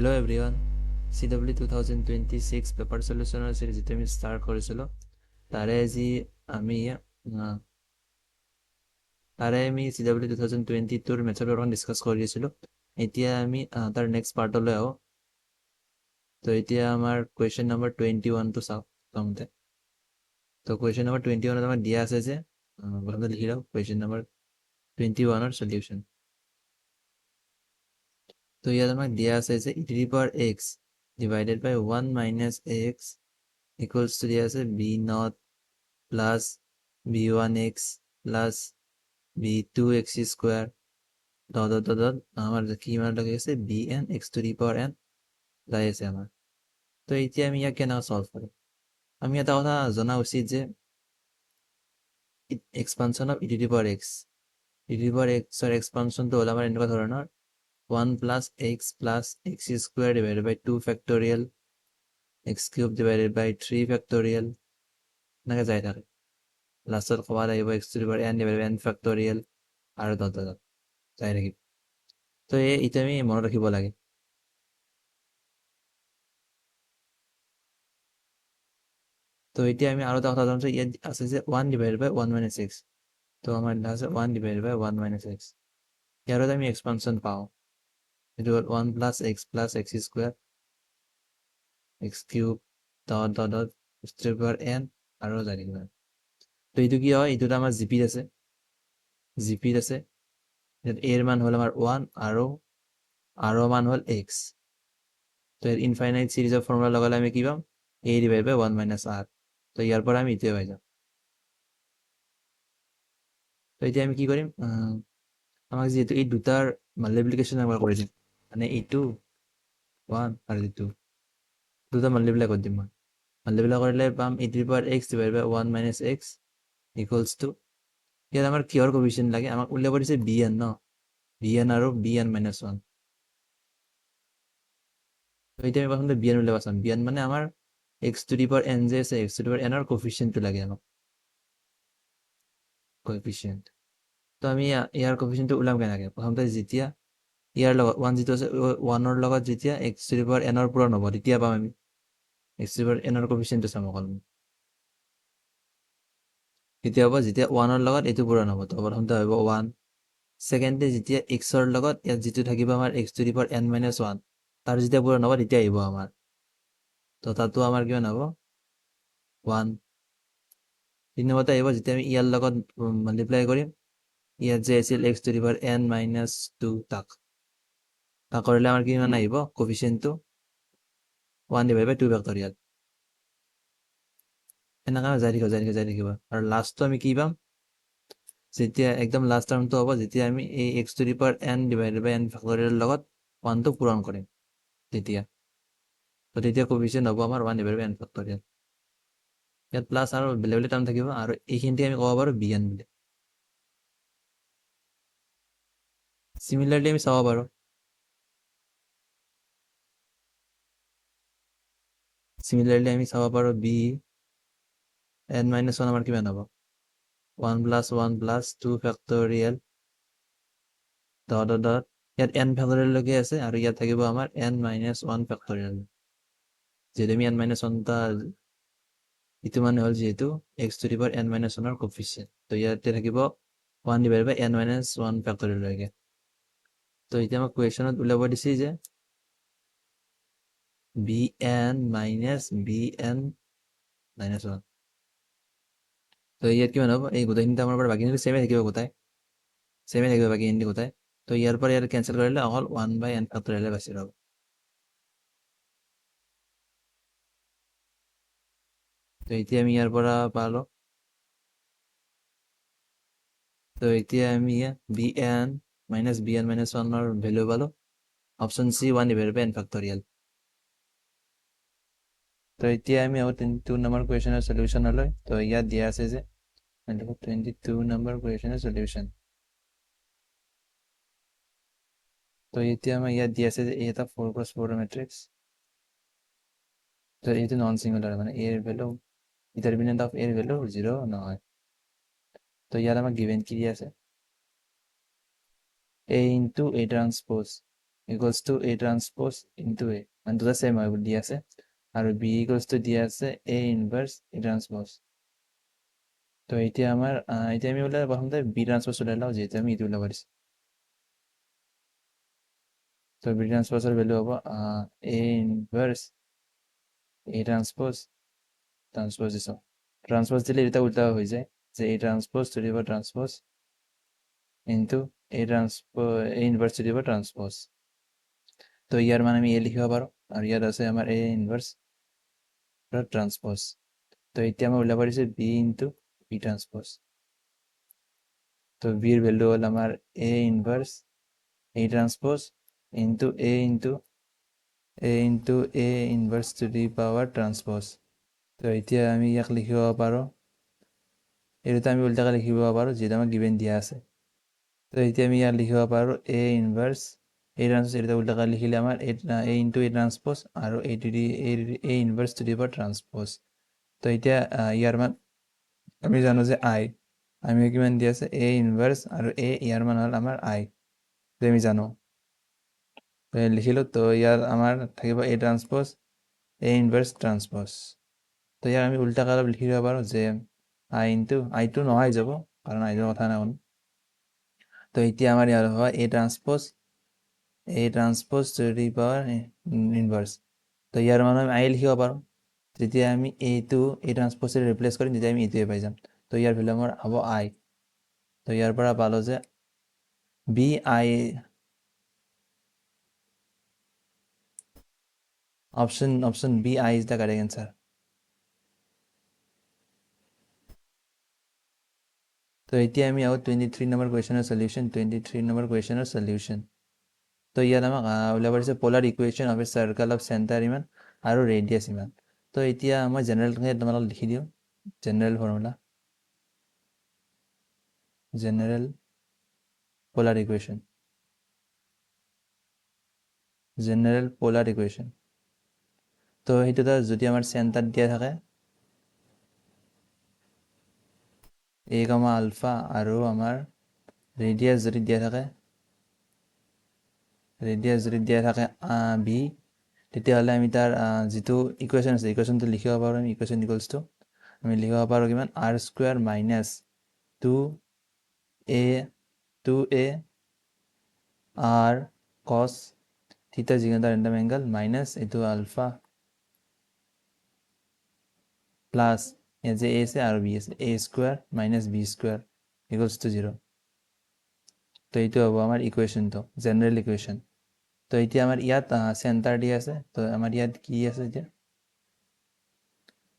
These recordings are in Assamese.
Hello everyone, CW 2026 পেপাৰ সলিউশ্যনৰ চিৰিজ যিটো আমি ষ্টাৰ্ট কৰিছিলোঁ তাৰে আমি CW 2022ৰ মেথড পেপাৰখন ডিছকাছ কৰি আছিলোঁ। এতিয়া আমি তাৰ নেক্সট পাৰ্টলৈ আহোঁ। তো এতিয়া আমাৰ কুৱেশ্যন নম্বৰ 21টো চাওঁ প্ৰথমতে। তো কুৱেশ্যন নম্বৰ 21ত আমাৰ দিয়া আছে যে প্ৰথমতে লিখি লওঁ কুৱেশ্যন নম্বৰ 21ৰ সলিউশ্যন। তো ইয়াত আমাক দিয়া আছে যে e to the power x divided by 1 minus x equals to দিয়া আছে b0 plus b1x plus b2x square dot আমার কি মান লাগে আছে bn x to the power n যাই আছে আমার। তো এতিয়া আমি ইয়াক কেনেকৈ সলভ কৰিম? আমি এটা কথা জনা উচিত যে expansion of e to the power x ৰ এক্সপানশ্যনটো হ'ল আমাৰ এনেকুৱা ধৰণৰ 1 plus x square divided by 2 factorial x cube divided by 3 factorial এনেকৈ যাই থাকে। লাষ্টত ক'বাত আহিব x to the power n divided by n factorial আৰু dot যাই থাকিব। তো এইটো আমি মনত ৰাখিব লাগে। তো এতিয়া আমি আৰু এটা কথা জানো যে ইয়াত আছে যে 1 divided by 1 minus x। তো আমাৰ আছে 1 divided by 1 minus x। ইয়াৰত আমি এক্সপানশ্যন পাওঁ। এইটো হ'ল 1 plus x square x cube dot x to the power n আৰু যাই থাকিব। তো এইটো কি হয়? এইটোত আমাৰ জিপিত আছে ইয়াত a ৰ মান হ'ল আমাৰ 1 আৰু r ৰ মান হ'ল x। তো ইয়াৰ ইনফাইনাইট চিৰিজৰ ফৰ্মুলা লগালে আমি কি পাম? a divided by 1 minus r। তো ইয়াৰ পৰা আমি এইটোৱে পাই যাম। তো এতিয়া আমি কি কৰিম? আমাক যিহেতু এই দুটাৰ মাল্টিপ্লিকেশ্যন আমাৰ কৰি দিম, মানে এইটো 1 আৰু এইটো দুটা মাল্টিপ্লাই কৰি দিম মই। মাল্টিপ্লাই কৰিলে পাম e to the power x divided by 1 minus x equals to ইয়াত আমাৰ কিহৰ কোএফিচিয়েন্ট লাগে? আমাক উলিয়াব দিছে bn ন, bn আৰু bn minus 1। তো এতিয়া আমি প্ৰথমতে bn উলিয়াব চাম। bn মানে আমাৰ x to the power n যে আছে x to the power n ৰ কোএফিচিয়েন্টটো লাগে আমাক, কোএফিচিয়েন্ট। তো আমি ইয়াৰ কোএফিচিয়েন্টটো ওলাম কেনেকৈ? প্ৰথমতে যেতিয়া ইয়াৰ লগত 1 যিটো আছে 1ৰ লগত যেতিয়া x to the power n ৰ পূৰণ হ'ব তেতিয়া পাম আমি x to the power n ৰ কোএফিচিয়েন্টটো চাম অকল। কেতিয়া হ'ব? যেতিয়া 1ৰ লগত এইটো পূৰণ হ'ব। তো প্ৰথমতে হ'ব 1। ছেকেণ্ডে যেতিয়া x ৰ লগত ইয়াত যিটো থাকিব আমাৰ x to the power n minus 1 তাৰ যেতিয়া পূৰণ হ'ব তেতিয়া আহিব আমাৰ। তো তাতো আমাৰ কিমান হ'ব? 1। 3 নম্বৰতে আহিব যেতিয়া আমি ইয়াৰ লগত মাল্টিপ্লাই কৰিম, ইয়াত যে আছিল x to the power n minus 2 তাক কৰিলে আমাৰ কিমান আহিব কোএফিচিয়েন্টটো? 1 divided by 2 factorial। এনেকৈ যাই থাকিব আৰু লাষ্টটো আমি কি পাম? যেতিয়া একদম লাষ্ট টাৰ্মটো হ'ব যেতিয়া আমি এই x to the power n divided by n factorial লগত 1টো পূৰণ কৰিম তেতিয়া। তো তেতিয়া কোএফিচিয়েন্ট হ'ব আমাৰ 1 divided by n factorial। ইয়াত প্লাছ আৰু বেলেগ বেলেগ টাৰ্ম থাকিব আৰু এইখিনিতে আমি ক'ব পাৰোঁ bn বুলি। সিমিলাৰলি আমি চাব পাৰোঁ bn minus 1 আমাৰ কিমান হ'ব? 1 plus 1 plus 2 factorial dot ইয়াত n factorial লৈকে আছে আৰু ইয়াত থাকিব আমাৰ n minus 1 factorial। যিহেতু আমি n minus 1 ইটো মানে হ'ল যিহেতু x to the power n minus 1 ৰ কোএফিচিয়েন্ট। তো ইয়াতে থাকিব 1 divided by n minus 1 factorial লৈকে। তো এতিয়া আমাক কুৱেশ্যনত ওলাব দিছে যে bn minus bn minus 1। তো ইয়াত কিমান হ'ব? এই গোটেইখিনিতে আমাৰ পৰা বাকীখিনি ছেমে থাকিব বাকীখিনি গোটাই। তো ইয়াৰ পৰা ইয়াত কেনচেল কৰিলে অকল 1 by n factorial বাচি ৰ'ব। তো এতিয়া আমি ইয়াৰ পৰা পালোঁ। তো এতিয়া আমি bn minus 1 ৰ ভেলু পালোঁ। Option C 1 divided by n factorial। তো এতিয়া আমি 22 নম্বৰ কুৱেশ্যনৰ সলিউশ্যনলৈ। তো ইয়াত দিয়া আছে যে 22 নম্বৰ কুৱেশ্যনৰ সলিউশ্যন। তো এতিয়া আমাৰ ইয়াত দিয়া আছে যে এই এটা 4x4 মেট্ৰিক্স। তো এইটো নন ছিংগুলাৰ, মানে a ৰ ভেলু ডিটাৰমিনেণ্ট অফ a ৰ ভেলু 0 নহয়। তো ইয়াত আমাক গিভেন কি দিয়া আছে? a into a transpose equals to A transpose into A, মানে দুটা সেম হয় দিয়া আছে। আৰু B ইকুয়ালস টু দিয়া আছে A ইনভাৰ্স A ট্ৰান্সপোজ। তো এতিয়া আমাৰ এতিয়া আমি ওলাই প্ৰথমতে B ট্ৰান্সপোজ ওলাই লওঁ, যেহেতু আমি এইটো ওলাব দিছে। তো B ট্ৰান্সপোজৰ ভ্যালু হ'ব A inverse A transpose transpose দিছো। ট্রান্সপোজ দিলে এটা উল্টা হৈ যায়, যে A transpose to the power transpose into A transpose A inverse to the power transpose. তো ইয়াৰ মানে আমি A লিখিব পাৰোঁ, আৰু ইয়াত আছে আমাৰ A ইনভাৰ্স ট্ৰান্সপোজ। তো এতিয়া আমাৰ ওলাব দিছে B ইনটু B ট্রান্সপোজ। তো B এর ভ্যালু হল আমার A inverse A transpose into A inverse to the power transpose. তো এতিয়া আমি ইয়াক লিখিব পাৰোঁ, এইটো আমি উল্টাকৈ লিখিব পাৰোঁ, যেটা আমাক গিভেন দিয়া আছে। তো এতিয়া আমি ইয়াক লিখিব পাৰোঁ A ইনভাৰ্স A ট্ৰান্সপোজ, এটা উল্টাকৈ লিখিলে আমাৰ A ইনটু A ট্ৰান্সপোজ আৰু A inverse to the power transpose. তো এতিয়া ইয়াৰ মান আমি জানো যে I, আমি কিমান দিয়া আছে A ইনভার্স আৰু A ইয়াৰ মান হ'ল আমাৰ I, তো আমি জানো। তো লিখিলোঁ, তো ইয়াৰ আমাৰ থাকিব A ট্ৰান্সপোজ A ইনভাৰ্স ট্ৰান্সপোজ। তো ইয়াৰ আমি উল্টা অলপ লিখি দিব পাৰোঁ যে I ইনটু আইটো নহয় যাব, কাৰণ আইটোৰ কথা নাই কোনো। তো এতিয়া আমাৰ ইয়াৰ হয় A ট্ৰান্সপোজ টু দি পাৱাৰ ইনভাৰ্স। তো ইয়াৰ মানে আমি I লিখিব পাৰোঁ, যেতিয়া আমি এইটো A ট্ৰান্সপোজে ৰিপ্লেচ কৰিম, তেতিয়া আমি এইটোৱে পাই যাম। তো ইয়াৰ ভ্যালু আমাৰ হ'ব I। তো ইয়াৰ পৰা পালোঁ যে BI option BI is the correct answer. তো এতিয়া আমি আহোঁ 23 নম্বৰ কুৱেশ্যনৰ সলিউশ্যন। 23 নম্বৰ কুৱেশ্যনৰ সলিউশ্যন। তো ইয়াত আমাক ওলাব দিছে polar equation of a circle of centre ইমান আৰু ৰেডিয়াছ ইমান। তো এতিয়া মই জেনেৰেলকৈ তোমালোকক লিখি দিওঁ, general formula, general polar equation, general polar equation. তো সেইটোতে যদি আমাৰ চেণ্টাৰ দিয়া থাকে A, আলফা আৰু আমাৰ ৰেডিয়াছ যদি দিয়া থাকে B, তেতিয়াহ'লে আমি তাৰ যিটো ইকুৱেশ্যন আছে ইকুৱেশ্যনটো লিখিব পাৰোঁ। আমি ইকুৱেশ্যন ইকুৱেলছ টু আমি লিখিব পাৰোঁ কিমান R² minus 2A R cos থিটা যিকোনো এটা ৰেণ্ডম এংগল মাইনাছ এইটো আলফা প্লাছ ইয়াত যে A আছে আৰু B আছে, A² minus B² equals to 0। তো এইটো হ'ব আমাৰ ইকুৱেশ্যনটো, জেনেৰেল ইকুৱেশ্যন। তো এতিয়া আমাৰ ইয়াত চেণ্টাৰ দিয়া আছে, তো আমাৰ ইয়াত কি আছে, এতিয়া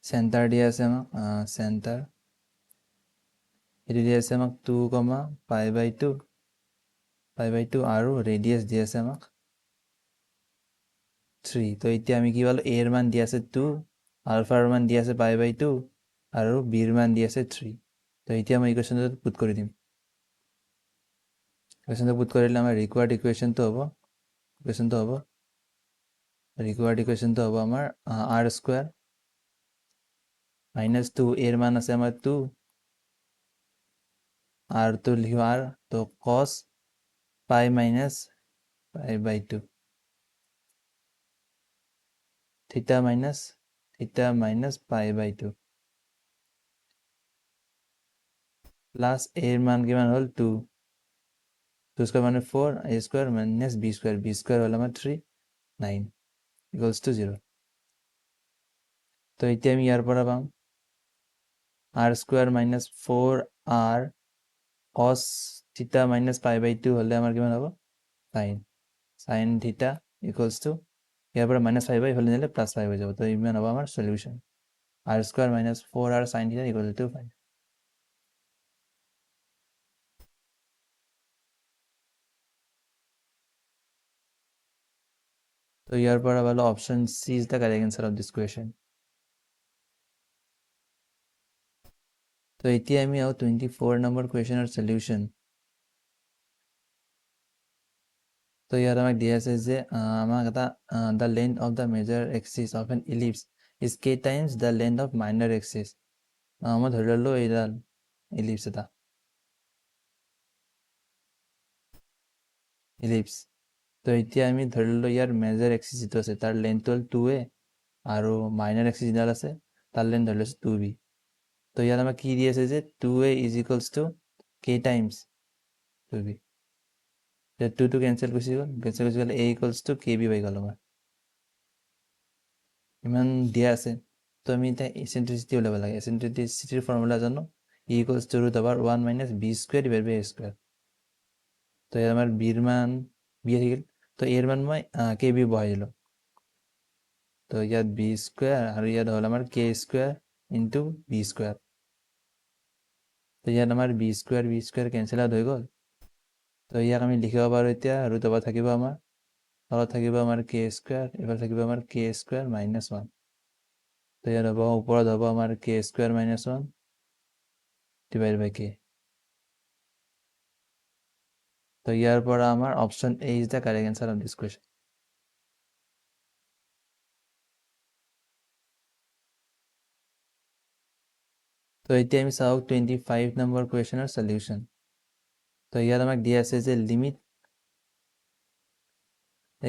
চেণ্টাৰ দিয়া আছে আমাক, চেণ্টাৰ এইটো দিয়া আছে আমাক 2, π/2 আৰু ৰেডিয়াছ দিয়া আছে আমাক 3। তো এতিয়া আমি কি পালোঁ, A ৰ মান দিয়া আছে 2, আলফাৰ মান দিয়া আছে π/2 আৰু B ৰ মান দিয়া আছে 3। তো এতিয়া মই ইকুৱেশ্যনটো পুট কৰি দিম। ইকুৱেশ্যনটো পুট কৰিলে আমাৰ ৰিকুৱাৰ্ড ইকুৱেশ্যনটো হ'ব আমাৰ R² মাইনাছ 2, A ৰ মান আছে আমাৰ 2, R তো লিখিব R, তো cos π মাইনাছ π/2 থিটা মাইনাছ π/2 প্লাছ A ৰ মান কিমান হ'ল 2, 2² মানে 4, A² মাইনাছ B² হ'ল আমাৰ 3, 9 ইকুৱেলছ টু 0। তো এতিয়া আমি ইয়াৰ পৰা পাম R² মাইনাছ 4R cos থিটা মাইনাছ π/2 হ'লে আমাৰ কিমান হ'ব, sin থিটা ইকুৱেলছ টু ইয়াৰ পৰা মাইনাছ 5 হ'লে নিলে প্লাছ 5 হৈ যাব। তো ইমান হ'ব আমাৰ solution, R² minus 4R sin থিটা ইকুৱেল টু 5। তো ইয়াৰ পৰা পালোঁ option C is the correct answer of this question. তো এতিয়া আমি আহোঁ 24 নম্বৰ কুৱেশ্যনৰ সলিউশ্যন। তো ইয়াত আমাক দিয়া আছে যে আমাক এটা the length of the major axis of N ellipse is k times the length of minor axis. মই ধৰি ল'লোঁ এইডাল ইলিপ্স এটা, তো এতিয়া আমি ধৰি ললোঁ ইয়াৰ মেজৰ এক্সিছ যিটো আছে তাৰ লেন্থটো হ'ল 2a আৰু মাইনৰ এক্সিছ যিডাল আছে তাৰ লেন্থ ধৰি লৈছোঁ 2b। তো ইয়াত আমাক কি দি আছে যে 2a is equals to k times 2b। 2 cancel গুচি গ'ল a ইকুৱেলছ টু kb হৈ গ'ল আমাৰ। ইমান দিয়া আছে। তো আমি এতিয়া এচেণ্ট্ৰিচিটি ওলাব লাগে। এচেণ্ট্ৰিচিটিৰ ফৰ্মুলা জানো, e equals to root over 1 minus b square divide by a square. তো ইয়াত আমাৰ বিৰ মান বি থাকিল, তো এৰ মান মই কে বি বহাই দিলোঁ। তো ইয়াত বি স্কুৱেৰ আৰু ইয়াত হ'ল আমাৰ k square into b square. তো ইয়াত আমাৰ বি স্কুৱেৰ কেঞ্চেল আউট হৈ গ'ল। তো ইয়াক আমি লিখিব পাৰোঁ এতিয়া ৰুট অভাৰ থাকিব আমাৰ, তলত থাকিব আমাৰ কে স্কুৱেৰ, এইফালে থাকিব আমাৰ কে স্কুৱেৰ মাইনাছ 1। তো ইয়াত হ'ব ওপৰত হ'ব আমাৰ কে স্কুৱেৰ মাইনাছ 1 ডিভাইড বাই কে। তো ইয়াৰ পৰা আমাৰ option A is the correct answer of this question. তো এতিয়া আমি চাওক 25 নম্বৰ কুৱেশ্যনৰ সলিউশ্যন। তো ইয়াত আমাক দিয়া আছে যে limit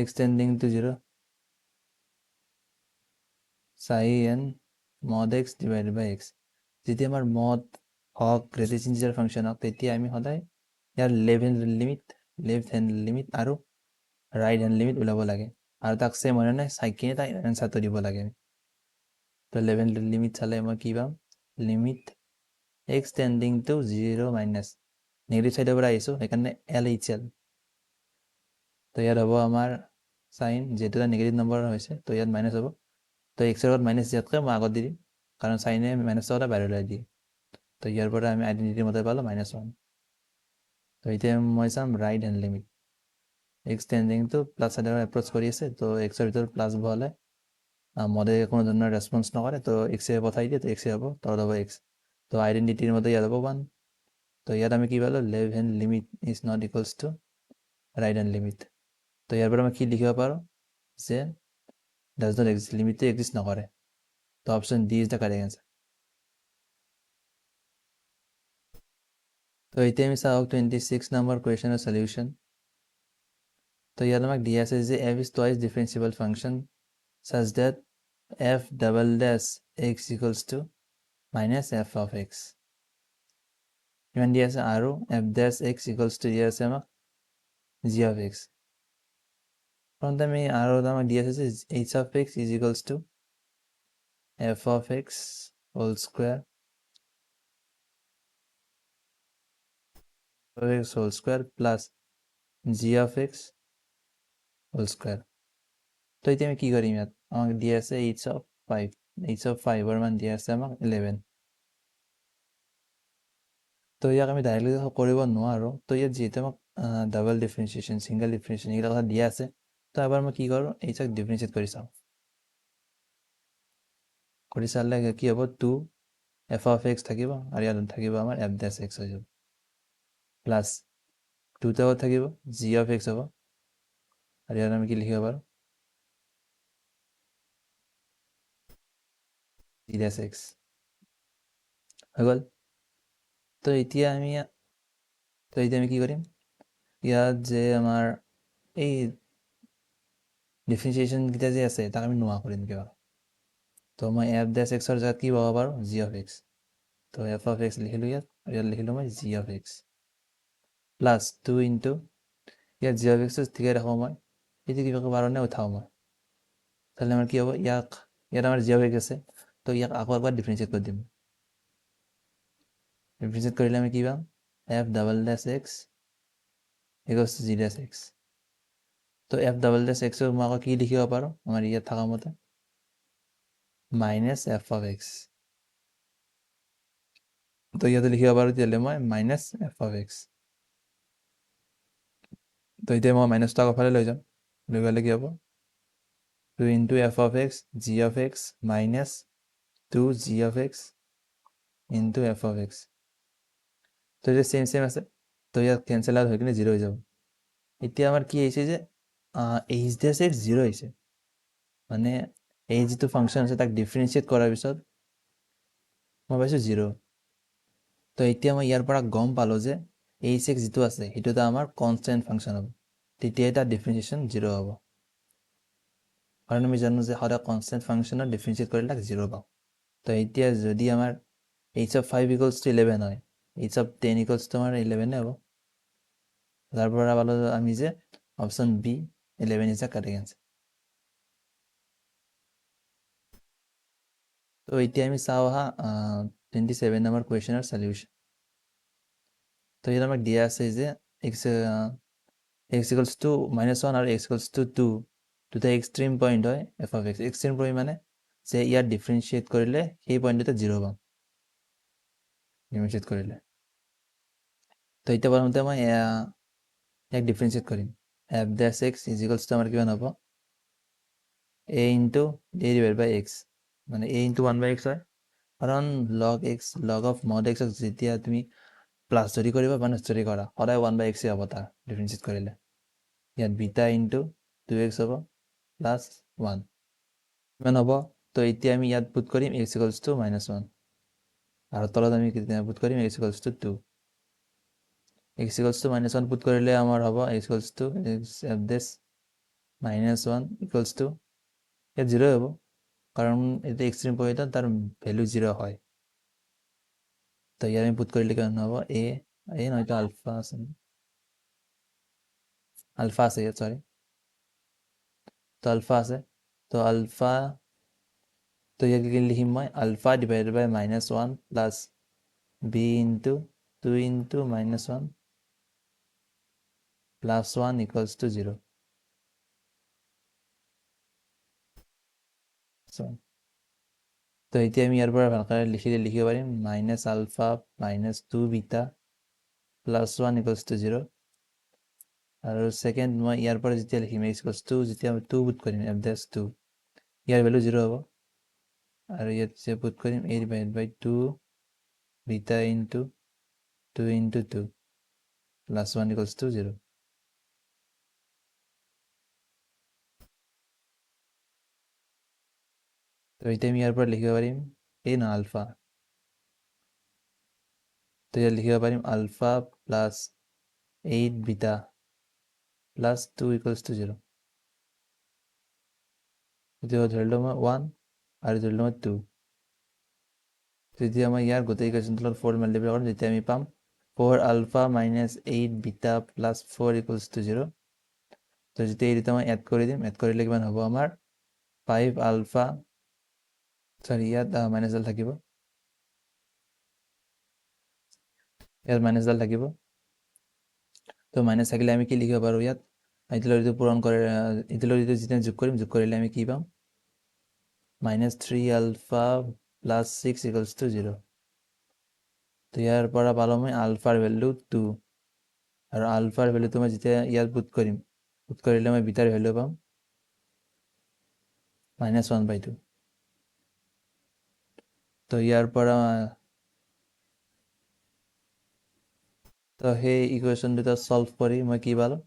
x tending to 0 sin mod x divided by x। যেতিয়া আমাৰ মড হওক গ্ৰেডিয়েন্ট ইন্টিজাৰ ফাংচন হওক তেতিয়া আমি সদায় ইয়াৰ লেফ্ট হেণ্ড লিমিট আৰু ৰাইট হেণ্ড লিমিট ওলাব লাগে আৰু তাক চেম হয় নাই চাই কিনে তাক এনচাৰটো দিব লাগে। তো লেফ্ট হেণ্ড লিমিট চালে মই কি পাম, limit x tending to 0 minus negative চাইডৰ পৰা আহিছোঁ সেইকাৰণে LHL। তো ইয়াত হ'ব আমাৰ চাইন, যিহেতু এটা নেগেটিভ নম্বৰ হৈছে তো ইয়াত মাইনাছ হ'ব। তো এক্সৰ লগত মাইনাছ দিয়াতকৈ মই আগত দি দিম, কাৰণ চাইনে মাইনাছ টকা বাহিৰ ওলাই দিয়ে। তো ইয়াৰ পৰা আমি আইডেণ্টিটিৰ মতে পালোঁ -1। তো এতিয়া মই চাম ৰাইট হেণ্ড লিমিট। এক্স টেন্ডিংটো প্লাছ চাইডৰ এপ্ৰ'চ কৰি আছে, তো এক্সৰ ভিতৰত প্লাছ বহালে মডে কোনো ধৰণৰ ৰেছপন্স নকৰে, তো এক্সে পঠাই দিয়ে, তো এক্সে হ'ব, তলত হ'ব এক্স। তো আইডেণ্টিটিৰ মতে ইয়াত হ'ব 1। তো ইয়াত আমি কি পালোঁ, left hand limit is not equals to right hand limit. তো ইয়াৰ পৰা মই কি লিখিব পাৰোঁ যে ডাজ নট এক্সিষ্ট, লিমিটটো এক্সিষ্ট নকৰে। তো option D is the correct answer. তো এতিয়া আমি চাওক 26 নম্বৰ কুৱেশ্যনৰ সলিউশ্যন। তো ইয়াত আমাক দিয়া আছে যে f is twice differentiable function such that f double dash x equals to minus f of x। ইমান দিয়া আছে আৰু f dash x equals to দিয়া আছে আমাক g of x। প্ৰথমতে আমি আৰু আমাক দিয়া আছে যে h of x is equals to f of x whole square plus g of x whole square। তো এতিয়া আমি কি কৰিম, ইয়াত আমাক দিয়া আছে h of 5 মান দিয়া আছে আমাক 11। তো ইয়াক আমি ডাইৰেক্টলি কৰিব নোৱাৰোঁ। তো ইয়াত যিহেতু আমাক ডাবল ডিফাৰেঞ্চিয়েশ্যন, ছিংগল ডিফাৰেঞ্চিয়েশ্যন এইবিলাক কথা দিয়া আছে, তো এবাৰ মই কি কৰোঁ, এইচক ডিফাৰেঞ্চিয়েট কৰি চাওঁ। কৰি চালে কি হ'ব, 2 f of x থাকিব আৰু ইয়াত থাকিব আমাৰ f dash x হৈ যাব, প্লাছ 2 থাকিব g of x হ'ব আৰু ইয়াত আমি কি লিখিব পাৰোঁ, g dash x হৈ গ'ল। তো এতিয়া আমি কি কৰিম, ইয়াত যে আমাৰ এই ডিফাৰেঞ্চিয়েশ্যনকেইটা যে আছে তাক আমি নোহোৱা কৰিম কিবা। তো মই f dash xৰ জেগাত কি পাব পাৰোঁ, g of x। তো f of x লিখিলোঁ ইয়াত, আৰু ইয়াত লিখিলোঁ মই g of x plus 2 into ইয়াত g of x ঠিকে ৰাখোঁ মই, এইটো কিবা কাৰণে উঠাওঁ মই। তাহলে আমাৰ কি হ'ব, ইয়াত আমাৰ g of x আছে, তো ইয়াক আকৌ একবাৰ ডিফাৰেঞ্চিয়েট কৰি দিম। ডিফাৰেঞ্চিয়েট কৰিলে আমি কি পাম, f double dash x equals to g dash x। তো f double dash x মই আকৌ কি লিখিব পাৰোঁ, আমাৰ ইয়াত থকা মতে মাইনাছ f of x। তো ইয়াতে লিখিব পাৰোঁ তেতিয়াহ'লে মই মাইনাছ f of x। তো এতিয়া মই মাইনাছটো আগৰফালে লৈ যাম, লৈ গ'লে কি হ'ব, 2 into f of x g of x minus 2 g of x into f of x। তো এতিয়া চেম আছে, তো ইয়াত কেঞ্চেল আউট হৈ কিনে 0 হৈ যাব। এতিয়া আমাৰ কি আহিছে যে h dash x 0 আহিছে, মানে এই যিটো ফাংচন আছে তাক ডিফাৰেঞ্চিয়েট কৰাৰ পিছত মই পাইছোঁ 0। তো এতিয়া মই ইয়াৰ পৰা গম পালোঁ যে h x যিটো আছে সেইটো এটা আমাৰ কনষ্টেণ্ট ফাংচন হ'ব। তেতিয়া এটা ডিফাৰেঞ্চিয়েশ্যন 0 হ'ব কাৰণ আমি জানো যে সদায় কনষ্টেণ্ট ফাংচনৰ ডিফাৰেঞ্চিয়েট কৰিলে 0 পাওঁ তো এতিয়া যদি আমাৰ h(5 = 11 হয় h(10 = আমাৰ 11 হ'ব তাৰ পৰা পালো আমি যে option B 11 is a correct answer তো এতিয়া আমি চাওঁ আহা 27 নম্বৰ কুৱেশ্যনৰ সলিউশ্যন তো ইয়াত আমাক দিয়া আছে যে x = -1 আৰু x = 2 দুটা এক্সট্ৰিম পইণ্ট হয় f of x extreme point মানে যে ইয়াত ডিফাৰেঞ্চিয়েট কৰিলে সেই পইণ্টতে 0 পাম ডিফাৰেঞ্চিয়েট কৰিলে তো এতিয়া প্ৰথমতে মই ইয়াক ডিফাৰেঞ্চিয়েট কৰিম f dash x = আমাৰ কিমান হ'ব a into a divided by x মানে a into 1/x হয় কাৰণ log x log of mod x যেতিয়া তুমি প্লাছ যদি কৰিবা মাইনাছ যদি কৰা সদায় 1/x হ'ব তাৰ ডিফাৰেঞ্চিয়েট কৰিলে ইয়াত বিটা into 2x হ'ব প্লাছ 1 কিমান হ'ব তো এতিয়া আমি ইয়াত পুট কৰিম x = -1 আৰু তলত আমি পুট কৰিম x = 2 x = -1 পুট কৰিলে আমাৰ হ'ব x = f dash -1 = ইয়াত 0 হ'ব কাৰণ এটা এক্সট্ৰিম পইণ্টত তাৰ ভ্যালু 0 হয় তো ইয়াত আমি পুট কৰিলে কিমান হ'ব a নহয়তো আলফা আছে ইয়াত সৰি তো আলফা আছে তো আলফা তো ইয়াত কি লিখিম মই আলফা ডিভাইডেড বাই -1 plus b into 2 into -1 plus 1 = 0 তো এতিয়া আমি ইয়াৰ পৰা ভালকৈ লিখিব পাৰিম -আলফা -2 বিটা প্লাছ 1 = 0 আৰু সেকেন্ড মই ইয়াৰ পৰা যেতিয়া লিখিম x = যেতিয়া 2 পুট কৰিম f dash 2 ইয়াৰ ভ্যালু 0 হ'ব আৰু ইয়াত যে পুট কৰিম a divided by 2 beta into 2 into 2 plus 1 = 0 তো এতিয়া আমি ইয়াৰ পৰা লিখিব পাৰিম a না আলফা তো ইয়াত লিখিব পাৰিম আলফা প্লাছ 8 বিটা প্লাছ 2 = 0 এতিয়া ধৰিলোঁ মই 1 আৰু ধৰিলোঁ মই 2 যেতিয়া মই ইয়াৰ গোটেই ইকুৱেশ্যনটোৰ লগত 4 মাল্টিপ্লাই কৰিম তেতিয়া আমি পাম 4 আলফা - 8 বিটা প্লাছ 4 = 0 তো যেতিয়া এই দুটা মই এড কৰি দিম এড কৰিলে কিমান হ'ব আমাৰ 5 আলফা সৰি ইয়াত মাইনাছডাল থাকিব ইয়াত মাইনাছডাল থাকিব তো মাইনাছ থাকিলে আমি কি লিখিব পাৰোঁ ইয়াত এইটো পূৰণ কৰে এইটো যেতিয়া যোগ কৰিলে আমি কি পাম -3 আলফা প্লাছ 6 = 0 তো ইয়াৰ পৰা পালোঁ মই আলফাৰ ভ্যালু 2 আৰু আলফাৰ ভ্যালুটো মই যেতিয়া ইয়াত পুট কৰিলে মই বিটাৰ ভ্যালু পাম -1/2 তো ইয়াৰ পৰা তো সেই ইকুৱেশ্যন দুটা সলভ কৰি মই কি পালোঁ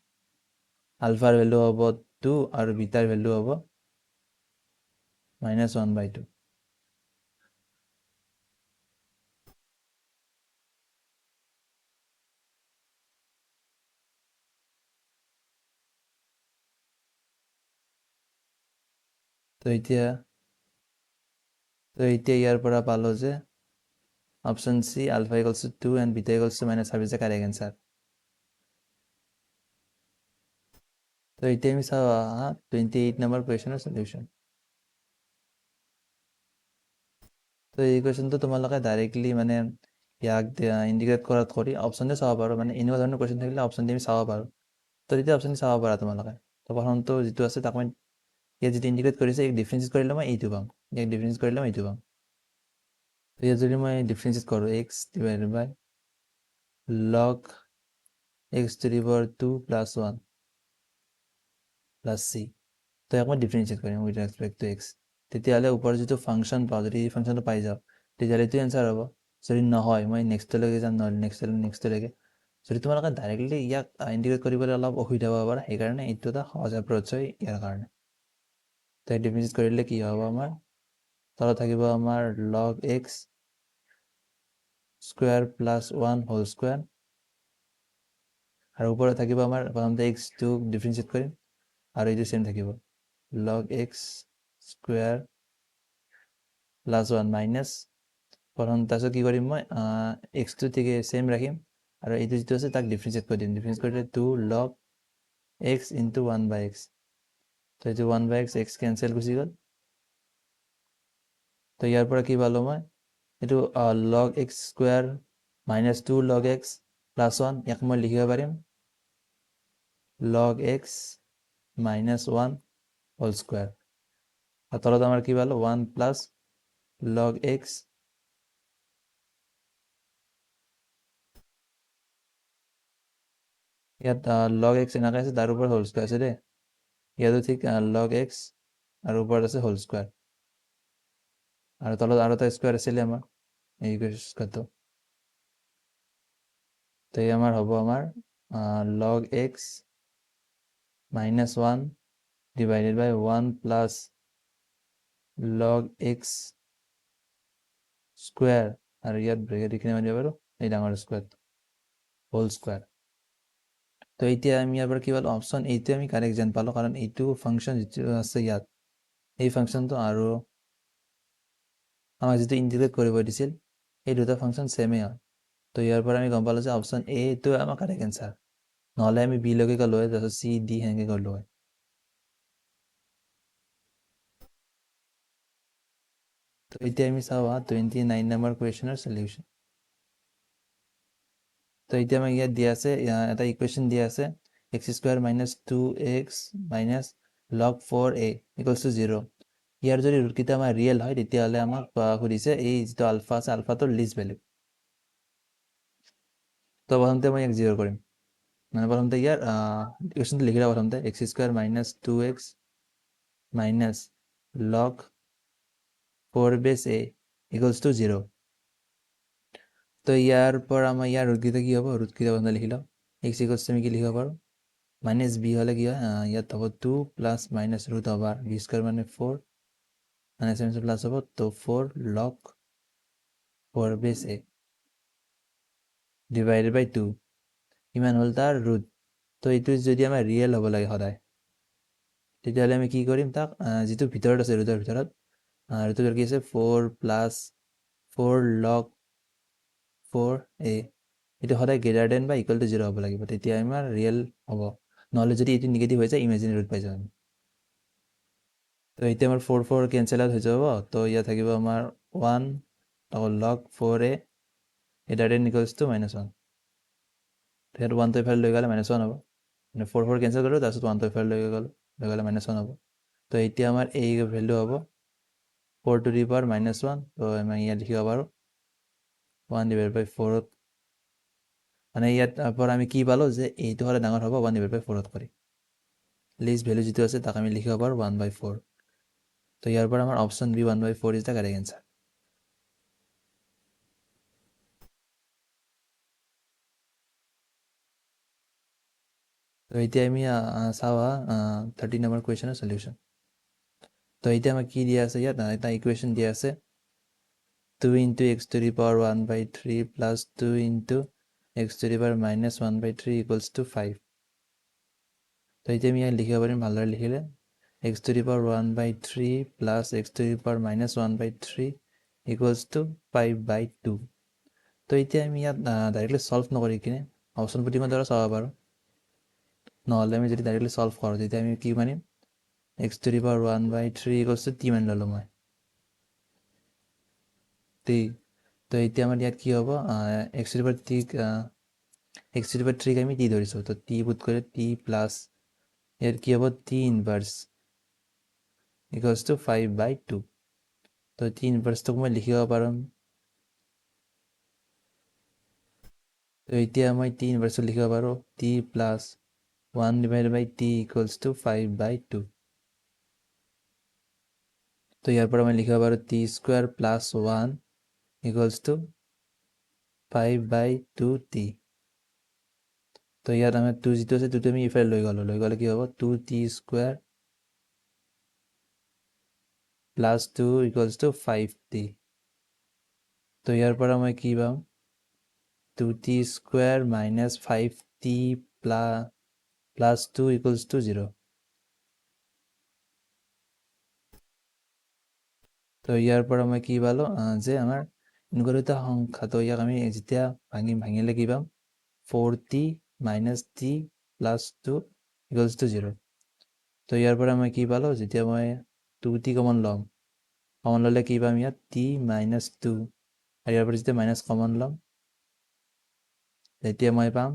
আলফাৰ ভ্যালু হ'ব 2 আৰু বিটাৰ ভ্যালু হ'ব -1/2 তো এতিয়া ইয়াৰ পৰা পালোঁ যে option C alpha = 2 and beta = -5 is the correct answer তো এতিয়া আমি চাওঁ 28 নম্বৰ কুৱেশ্যনৰ সলিউশ্যন তো এই কুৱেশ্যনটো তোমালোকে ডাইৰেক্টলি মানে ইয়াক ইণ্টিগ্ৰেট কৰাত কৰি অপশ্যনতে চাব পাৰোঁ মানে এনেকুৱা ধৰণৰ কুৱেশ্যন থাকিলে অপশ্যন দি আমি চাব পাৰোঁ তো তেতিয়া অপশ্যন চাব পাৰা তোমালোকে তো প্ৰথমটো যিটো আছে তাক মই ইয়াত যিটো ইণ্টিগ্ৰেট কৰিছে ইয়াক ডিফাৰেঞ্চিয়েট কৰিলে মই এইটো পাম ইয়াক ডিফাৰেঞ্চিয়েট কৰিলে মই এইটো পাম তো ইয়াত যদি মই ডিফাৰেঞ্চিয়েট কৰোঁ x divided by log x⁴ plus 1 plus c তো ইয়াক মই ডিফাৰেঞ্চিয়েট কৰিম উইথ ৰেচপেক্ট টু x তেতিয়াহ'লে ওপৰৰ যিটো ফাংচন পাওঁ যদি এই ফাংচনটো পাই যাওঁ তেতিয়াহ'লে এইটো এনচাৰ হ'ব যদি নহয় মই নেক্সটলৈকে যাম নহ'লে নেক্সটলৈকে যদি তোমালোকে ডাইৰেক্টলি ইয়াক ইণ্টিগ্ৰেট কৰিবলৈ অলপ অসুবিধা পাব পাৰা সেইকাৰণে এইটো এটা সহজ এপ্ৰ'চ হয় ইয়াৰ কাৰণে তো ডিফাৰেঞ্চিয়েট কৰিলে কি হ'ব আমাৰ তলত থাকিব আমাৰ log x square plus 1 whole square আৰু ওপৰত থাকিব আমাৰ প্ৰথমতে x2 ডিফাৰেন্সিয়েট কৰিম আৰু এইটো সেম থাকিব log x square plus 1 minus প্ৰথম তাৰপিছত কি কৰিম মই x2 থেকে সেম ৰাখিম আৰু এইটো যিটো আছে তাক ডিফাৰেন্সিয়েট কৰি দিম ডিফাৰেন্স কৰিলে 2 log x into 1 by x তো এইটো 1 by x কেনসেল গুচি গ'ল তো ইয়াৰ পৰা কি পালো মই এইটো log x square minus 2 log x plus 1 ইয়াক মই লিখিব পাৰিম log x minus 1 whole square আৰু তলত আমাৰ কি পালো 1 plus log x ইয়াত log x এনেকৈ আছে তাৰ ওপৰত whole square আছে দেই ইয়াতো ঠিক log x আৰু ওপৰত আছে whole square আৰু তলত আৰু এটা স্কয়াৰ আছিলে আমাৰ এই স্কয়াৰটো তো এই আমাৰ হ'ব আমাৰ log x minus 1 divided by 1 plus log x square আৰু ইয়াত ব্ৰেকেট এইখিনি মাৰিব পাৰো এই ডাঙৰ স্কয়াৰ whole square তো এতিয়া আমি ইয়াৰ পৰা কি পালো অপচন এইটো আমি কাৰেক্ট যেন পালো কাৰণ এইটো ফাংচন যিটো আছে ইয়াত এই ফাংচনটো আৰু আমাক যেটো ইন্টিগ্ৰেট কৰিব দিছিল এই দুটা ফাংচন সেমে হয় তো ইয়াৰ পৰা আমি গম পালো যে অপচন এ টো আমাৰ কাৰেক্ট আনসাৰ নহলে আমি বি লগে গলো হয় তাৰপিছত চি ডি হেনেকে গলো হয় তো এতিয়া আমি চাওঁ 29 নম্বৰ কুৱেশ্যনৰ সলিউশন তো এতিয়া আমাক ইয়াত দিয়া আছে এটা ইকুৱেশ্যন দিয়া আছে x square minus 2x minus log 4a equals to 0 ইয়াৰ যদি ৰুট কিটা আমাৰ ৰিয়েল হয় তেতিয়াহলে আমাক সুধিছে এই যেটো আলফা আছে আলফাটোৰ লিষ্ট ভ্যালু তো প্ৰথমতে মই ইয়াক 0 কৰিম মানে প্ৰথমতে ইয়াৰ ইকুৱেশ্যনটো লিখি লওঁ প্ৰথমতে x square minus 2x minus log 4 base a equals to 0 তো ইয়াৰ পৰা আমাৰ ইয়াৰ ৰুট কিটা কি হ'ব ৰুট কিটা প্ৰথমতে লিখি লওঁ x equals to আমি কি লিখিব পাৰো minus b হলে কি হয় ইয়াত হ'ব 2 plus minus root over b square মানে 4 minus minus plus হ'ব তো 4 log 4 base a divided by 2 ইমান হল তাৰ ৰুট তো এইটো যদি আমাৰ ৰিয়েল হ'ব লাগে সদায় তেতিয়াহলে আমি কি কৰিম তাক যেটো ভিতৰত আছে ৰুটৰ ভিতৰত ৰুটৰ কি আছে 4 plus 4 log 4a এইটো সদায় গ্ৰেটাৰ দেন বা ইকুৱেল টু 0 হ'ব লাগিব তেতিয়া আমাৰ ৰিয়েল হ'ব নহলে যদি এটো নেগেটিভ হৈ যায় ইমাজিনাৰী ৰুট পাই যাম তো এতিয়া আমাৰ 4 4 কেনসেল আউট হৈ যাব তো ইয়া থাকিব আমাৰ 1 log 4a greater than equals to -1 ইয়াত 1 তো ইফালে লৈ গ'লে -1 হ'ব মানে 4 4 কেনসেল কৰিলো তাৰপিছত 1 তো ইফালে লৈ গ'লে -1 হ'ব তো এতিয়া আমাৰ a ভ্যালু হ'ব 4 to the power -1 তো আমি ইয়াত লিখিব পাৰো 1 divided by 4 মানে ইয়াত পৰা আমি কি পালো যে এইটো হলে ডাঙৰ হ'ব 1 divided by 4 কৰি লিষ্ট ভ্যালু যেটো আছে তাক আমি লিখিব পাৰো 1/4 তো ইয়াৰ পৰা আমাৰ option B 1/4 is the correct answer তো এতিয়া আমি চাও 30 নম্বৰ কুৱেশ্যনৰ সলিউশন তো এতিয়া আমাক কি দিয়া আছে ইয়াত এটা ইকুৱেশ্যন দিয়া আছে 2 into x to the power 1/3 plus 2 into x to the power -1/3 equals to 5 তো এতিয়া আমি লিখিব পাৰিম ভালদৰে লিখিলে x to the power 1/3 plus x to the power -1/3 equals to 5/2 তো এতিয়া আমি ইয়াত ডাইৰেক্টলি সলভ নকৰি কিনে অপচন প্ৰতিমান দ্বাৰা চাব পাৰো নহলে আমি যদি ডাইৰেক্টলি সলভ কৰো তেতিয়া আমি কি মানিম x to the power 1/3 equals to t মান ললো মই t তো এতিয়া আমাৰ ইয়াত কি হ'ব x to the power t x to the power 3 আমি t ধৰিছো তো t পুট কৰি t plus ইয়াত কি হ'ব t ইনভার্স equals to 5/2 তো t ইনভার্স তো মই লিখিব পাৰো তো এতিয়া মই t ইনভাৰ্স লিখিব পাৰো t plus 1 divided by t equals to 5/2 তো ইয়াৰ পৰা মই লিখিব পাৰো t square plus 1 equals to 5/2t তো ইয়াত আমি 2 যেটো আছে 2 আমি ইফালে লৈ গলে কি হ'ব 2t square plus 2 equals to 5t তো ইয়াৰ পৰা মই কি পাম 2t square minus 5t plus 2 equals to 0। তো ইয়াৰ পৰা মই কি পালো যে আমাৰ এনেকুৱা দুটা সংখ্যা, তো ইয়াক আমি যেতিয়া ভাঙিলে কি পাম 4t minus t plus 2 equals to 0। তো ইয়াৰ পৰা মই কি পালো, যেতিয়া মই 2t কমন ল'ম, কমন ল'লে কি পাম ইয়াত t মাইনাছ 2, আৰু ইয়াৰ পৰা যেতিয়া মাইনাছ কমন ল'ম তেতিয়া মই পাম,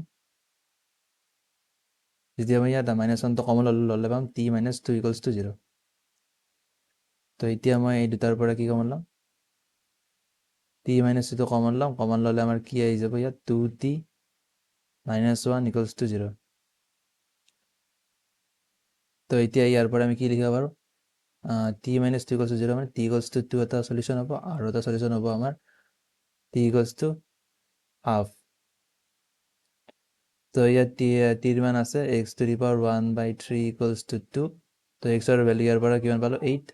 যেতিয়া মই ইয়াত মাইনাছ 1টো কমন ল'লে পাম t মাইনাছ 2 ইকুৱেলছ টু 0। তো এতিয়া মই এই দুটাৰ পৰা কি কমন ল'ম, t মাইনাছ 2টো কমন ল'ম, কমন ল'লে আমাৰ কি আহি যাব ইয়াত 2t মাইনাছ 1 ইকুৱেলছ টু 0। তো এতিয়া ইয়াৰ পৰা আমি কি লিখিব পাৰোঁ, t মাইনাছ 2 ইকুৱেলছ টু 0 মানে t ইকুৱেলছ টু 2 এটা সলিউশ্যন হ'ব, আৰু এটা সলিউশ্যন হ'ব আমাৰ t ইকুৱেলছ টু হাফ। তো ইয়াত টিৰ মান আছে x two the power 1/3 equals to 2। তো xৰ ভেলু ইয়াৰ পৰা কিমান পালোঁ 8।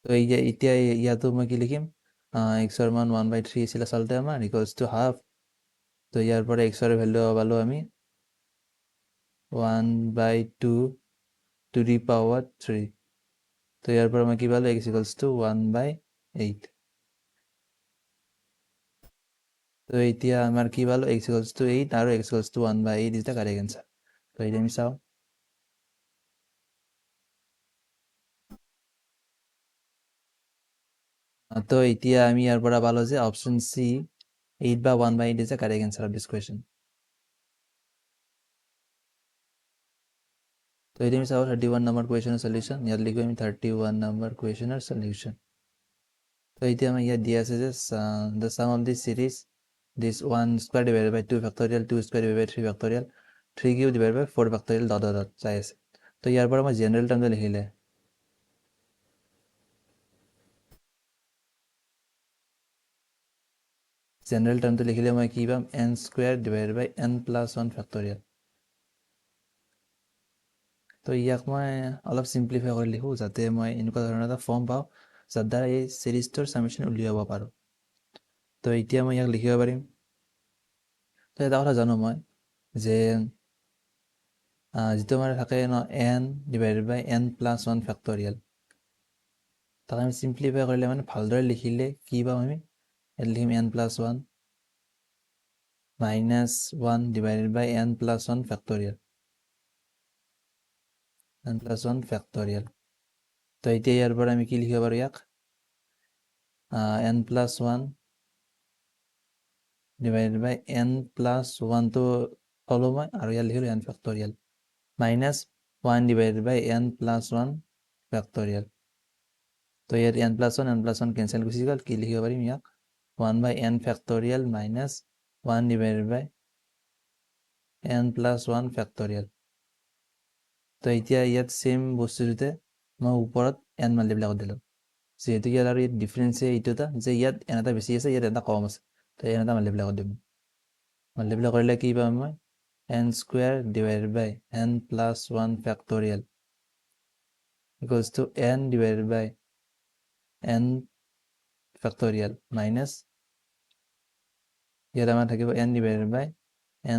তো এতিয়া ইয়াতো মই কি লিখিম, xৰ মান 1/3 আছিল আচলতে আমাৰ ইকুৱেলছ টু হাফ। তো ইয়াৰ পৰা xৰ ভেলু পালোঁ আমি 1/2 টু দি পাৱাৰ 3। তো ইয়াৰ পৰা মই কি পালোঁ x ইকুৱেলছ টু 1/8। তো এতিয়া আমাৰ কি পালোঁ x ইকুৱেলছ টু 8 আৰু x equals to 1/8 is the correct answer. তো এতিয়া আমি চাওঁ, তো এতিয়া আমি ইয়াৰ পৰা পালোঁ যে অপশ্যন চি 8 বা 1/8 is the correct answer of this question. তো এতিয়া আমি চাওঁ 31 নম্বৰ কুৱেশ্যনৰ সলিউশ্যন। ইয়াত লিখোঁ আমি 31 নম্বৰ কুৱেশ্যনৰ সলিউশ্যন। তো এতিয়া আমাৰ ইয়াত দিয়া আছে যে the sum of this series this 1 square divided by 2 factorial, 2 square divided by 3 factorial, 3 cube divided by 4 factorial dot dot dot চাই আছে। তো ইয়াৰ পৰা মই জেনেৰেল টাৰ্মটো লিখিলে, মই কি পাম n square divided by n plus 1 factorial. তো ইয়াক মই অলপ চিম্প্লিফাই কৰি লিখোঁ, যাতে মই এনেকুৱা ধৰণৰ এটা ফৰ্ম পাওঁ যাৰ দ্বাৰা এই চিৰিজটোৰ ছামেশ্যন উলিয়াব পাৰোঁ। তো এতিয়া মই ইয়াক লিখিব পাৰিম। তো এটা কথা জানো মই যে যিটো আমাৰ থাকে ন n divided by n plus 1 factorial, তাক আমি চিম্প্লিফাই কৰিলে মানে ভালদৰে লিখিলে কি পাম আমি, ইয়াত লিখিম n plus 1 minus 1 divided by n plus 1 factorial, n plus 1 factorial. তো এতিয়া ইয়াৰ পৰা আমি কি লিখিব পাৰোঁ, ইয়াক n plus 1 divided by n plus 1টো থলোঁ মই, আৰু ইয়াত লিখিলোঁ n factorial minus 1 divided by n plus 1 factorial. তো ইয়াত n প্লাছ 1 কেঞ্চেল গুচি গ'ল, কি লিখিব পাৰিম ইয়াক 1/n factorial minus 1 divided by n plus 1 factorial. তো এতিয়া ইয়াত চেম বস্তুটোতে মই ওপৰত n মাল্টিপ্লাই কৰি দিলোঁ, যিহেতু ইয়াত আৰু ইয়াত ডিফাৰেঞ্চ এইটো এটা যে ইয়াত n এটা বেছি আছে, ইয়াত এটা কম আছে, তো n এটা মাল্টিপ্লাই কৰি দিম। মাল্টিপ্লাই কৰিলে কি পাম মই n square divided by n plus 1 factorial equals to n divided by n factorial minus ইয়াত আমাৰ থাকিব n divided by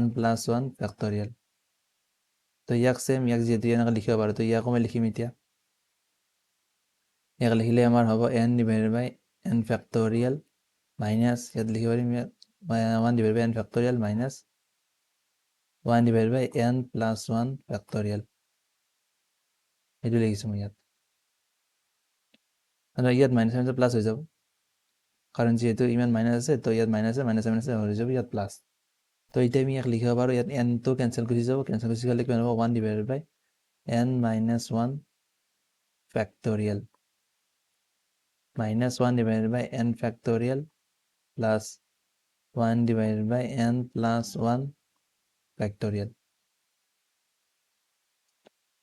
n plus 1 factorial. তো ইয়াক যিহেতু এনেকৈ লিখিব পাৰোঁ, তো ইয়াকো মই লিখিম এতিয়া। ইয়াক লিখিলে আমাৰ হ'ব n divided by n factorial minus ইয়াত লিখিব পাৰিম ইয়াত 1 divided by n factorial minus 1 divided by n plus 1 factorial, সেইটো লিখিছোঁ মই ইয়াত। আৰু ইয়াত মাইনাছ মাইনাছ প্লাছ হৈ যাব, কাৰণ যিহেতু ইমান মাইনাছ আছে, তো ইয়াত মাইনাছ হৈ যাব, ইয়াত প্লাছ। তো এতিয়া আমি ইয়াক লিখিব পাৰোঁ, ইয়াত nটো কেঞ্চেল গুচি যাব, কেঞ্চেল গুচি গ'লে কিমান হ'ব 1 divided by n minus 1 factorial minus 1 divided by n factorial plus 1 divided by n plus 1 factorial.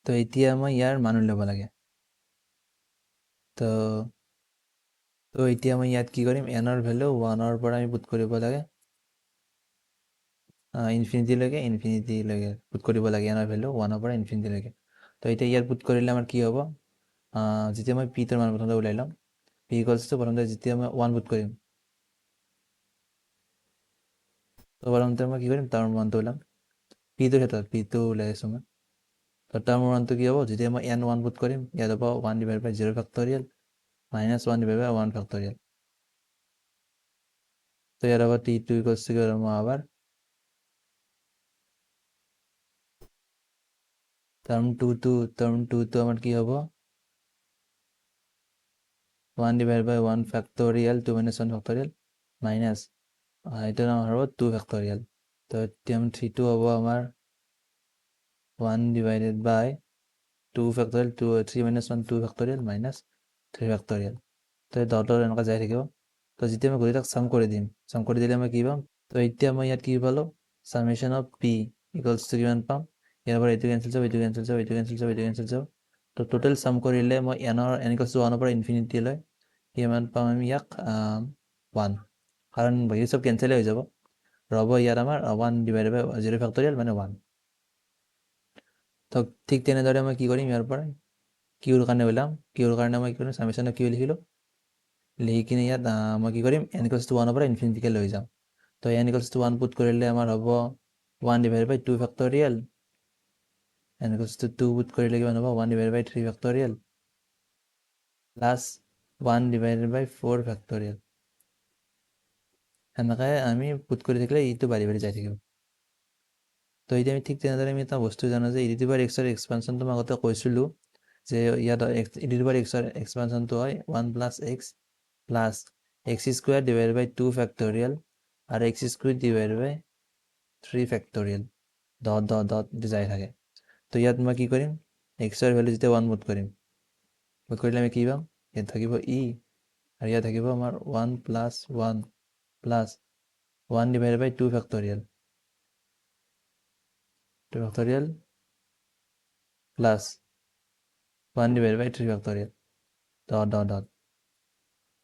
তো এতিয়া মই ইয়াৰ মান উলিয়াব লাগে। তো এতিয়া মই ইয়াত কি কৰিম, nৰ ভেলু 1ৰ পৰা আমি পুট কৰিব লাগে ইনফিনিটিলৈকে পুট কৰিব লাগে, nৰ ভেলু 1ৰ পৰা ইনফিনিটিলৈকে। তো এতিয়া ইয়াত পুট কৰিলে আমাৰ কি হ'ব, যেতিয়া মই p টোৰ মান প্ৰথমতে উলিয়াই ল'ম, p ইকুৱেলছ টু প্ৰথমতে যেতিয়া মই 1 পুট কৰিম, তো প্ৰথমতে মই কি কৰিম তাৰ মানটো ওলাম পিটোৰ ক্ষেত্ৰত পিটো ওলাই আছোঁ মই তো তাৰ মানটো কি হ'ব যেতিয়া মই n 1 পুট কৰিম ইয়াত হ'ব 1 ডিভাইড বাই 0 ফেক্টৰিয়েল মাইনাছ 1 ডিভাইড বাই 1 ফেক্টৰিয়েল তো ইয়াত হ'ব t2 ইকুৱেলছ টু কি হ'ল মই আবার টার্ম 2 তো আমার কি হবো 1 ডিভাইড বাই 1 ফ্যাক্টোরিয়াল 2 minus 1 ফ্যাক্টোরিয়াল মাইনাস এটা আমার হবো 2 ফ্যাক্টোরিয়াল তো টার্ম 3 হবো আমার 1 divided by 2 factorial 2 3 minus 1 2 factorial minus 3 factorial তো ডটৰ এনেকুৱা যাই থাকিব তো যেতিয়া মই গোটেইটাক সাম কৰি দিম সাম কৰি দিলে মই কি পাম তো এতিয়া মই ইয়াত কি পালো summation of p equals to কিমান পাম ইয়াৰ পৰা এইটো কেনসেল যাব এইটো কেনসেল যাব এইটো কেনসেল যাব এইটো কেনসেল যাব তো টোটেল সাম কৰিলে মই n ইকুৱেলছ টু 1 ৰ পৰা ইনফিনিটি লৈ কিমান পাম আমি ইয়াক 1 কাৰণ বাকী সব কেনসেল হৈ যাব ৰব ইয়াত আমাৰ 1 ডিভাইডেড বাই 0 ফেক্টৰিয়েল মানে 1 তো ঠিক তেনেদৰে মই কি কৰিম ইয়াৰ পৰা কিউৰ কাৰণে ওলাম কিউৰ কাৰণে মই কি কৰিম সামেশন অফ কিউ লিখিলো লিখি কিনে ইয়াত মই কি কৰিম n ইকুৱেলছ টু 1 ৰ পৰা ইনফিনিটিকে লৈ যাম তো n ইকুৱেলছ টু 1 পুট কৰিলে আমাৰ হ'ব 1 divided by 2 factorial n equals to 2 put কৰিলে কিমান হ'ব 1 divided by 3 factorial plus 1 divided by 4 factorial এনেকৈ আমি পুট কৰি থাকিলে ইটো বাঢ়ি বাঢ়ি যাই থাকিব তো এতিয়া আমি ঠিক তেনেদৰে আমি এটা বস্তু জানো যে ই টু দি পাৱাৰ এক্সৰ এক্সপানশ্যনটো মই আগতে কৈছিলোঁ যে ইয়াত ই টু দি পাৱাৰ এক্সৰ এক্সপানশ্যনটো হয় 1 plus x plus x square divided by 2 factorial আৰু x square divided by 3 factorial dot dot dot যাই থাকে তো ইয়াত মই কি কৰিম এক্সৰ ভেলু যেতিয়া 1 পুট কৰিম পুট কৰিলে আমি কি পাম ইয়াত থাকিব ই আৰু ইয়াত থাকিব আমাৰ 1 plus 1 plus 1 divided by 2 factorial 2 factorial plus 1 divided by 3 factorial dot dot dot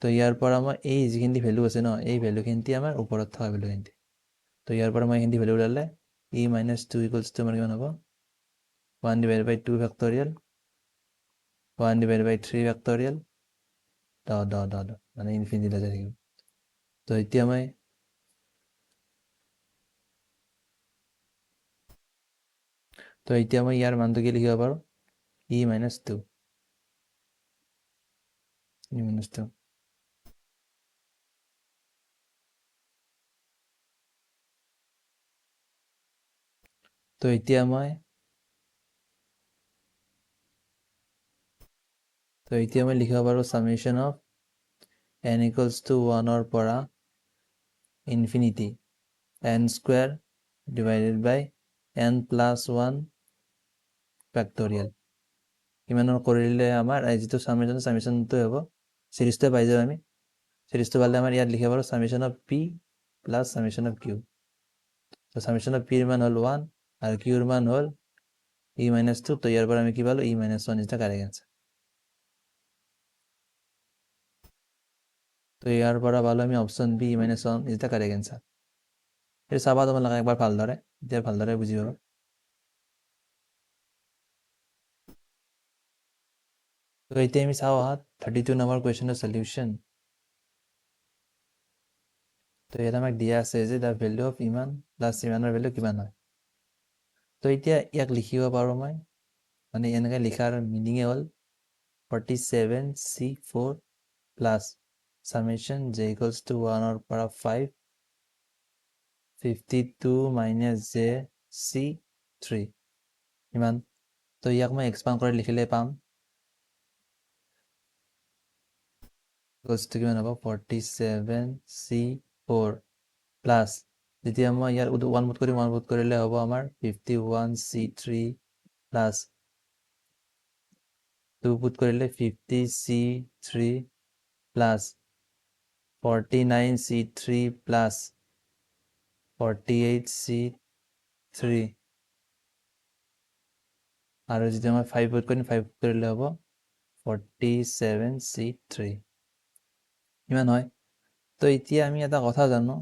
তো ইয়াৰ পৰা মই এই যিখিনি ভেলু আছে ন এই ভেলুখিনি আমাৰ ওপৰত থকা ভেলুখিনি তো ইয়াৰ পৰা মই এইখিনি ভেলু ওলালে ই মাইনাছ 2 ইকুৱেলছ টু আমাৰ কিমান হ'ব 1 divided by 2 factorial 1 divided by 3 factorial dot dot dot মানে ইনফিনিটিলৈ যাই থাকিব তো এতিয়া মই ইয়াৰ মানটো কি লিখিব পাৰোঁ ই মাইনাছ 2 ই মাইনাছ 2 তো এতিয়া মই লিখিব পাৰোঁ summation of n equals two 1 ৰ পৰা infinity n square divided by n plus 1 factorial ইমানৰ কৰিলে আমাৰ যিটো সামেশনটো হ'ব সিৰিজটো পাই যাম আমি সিৰিজটো পালে আমাৰ ইয়াত লিখিব পাৰোঁ summation of p plus summation of q তো সামেশন অফ p ৰ মান হ'ল 1 আৰু q ৰ মান হ'ল e মাইনাছ 2 তো ইয়াৰ পৰা আমি কি পালো e minus 1 is the correct answer তো ইয়াৰ পৰা পালো আমি option B e minus 1 is the correct answer এইটো চাবা তোমালোকে একবাৰ ভালদৰে এতিয়া ভালদৰে বুজি পাবা তো এতিয়া আমি চাওঁ আহা 32 নম্বৰ কুৱেশ্যনৰ সলিউশ্যন তো ইয়াত আমাক দিয়া আছে যে দ্য ভেলু অফ ইমান প্লাছ ইমানৰ ভেলু কিমান হয় তো এতিয়া ইয়াক লিখিব পাৰোঁ মই মানে এনেকৈ লিখাৰ মিনিঙে হ'ল 47c4 plus summation j equals to 1 ৰ পৰা 5 52 মাইনাছ j c3 ইমান তো ইয়াক মই এক্সপাণ্ড কৰি লিখিলে পাম ইকুৱেলছ টু কিমান হ'ব 47c4 প্লাছ যেতিয়া মই ইয়াৰ 1 পুট কৰিম 1 পুট কৰিলে হ'ব আমাৰ 51c3 প্লাছ 2 পুট কৰিলে 50c3 plus 49c3 plus 48c3 আৰু যেতিয়া মই 5 পুট কৰিম 5 পুট কৰিলে হ'ব 47c3 ইমান হয় তো এতিয়া আমি এটা কথা জানো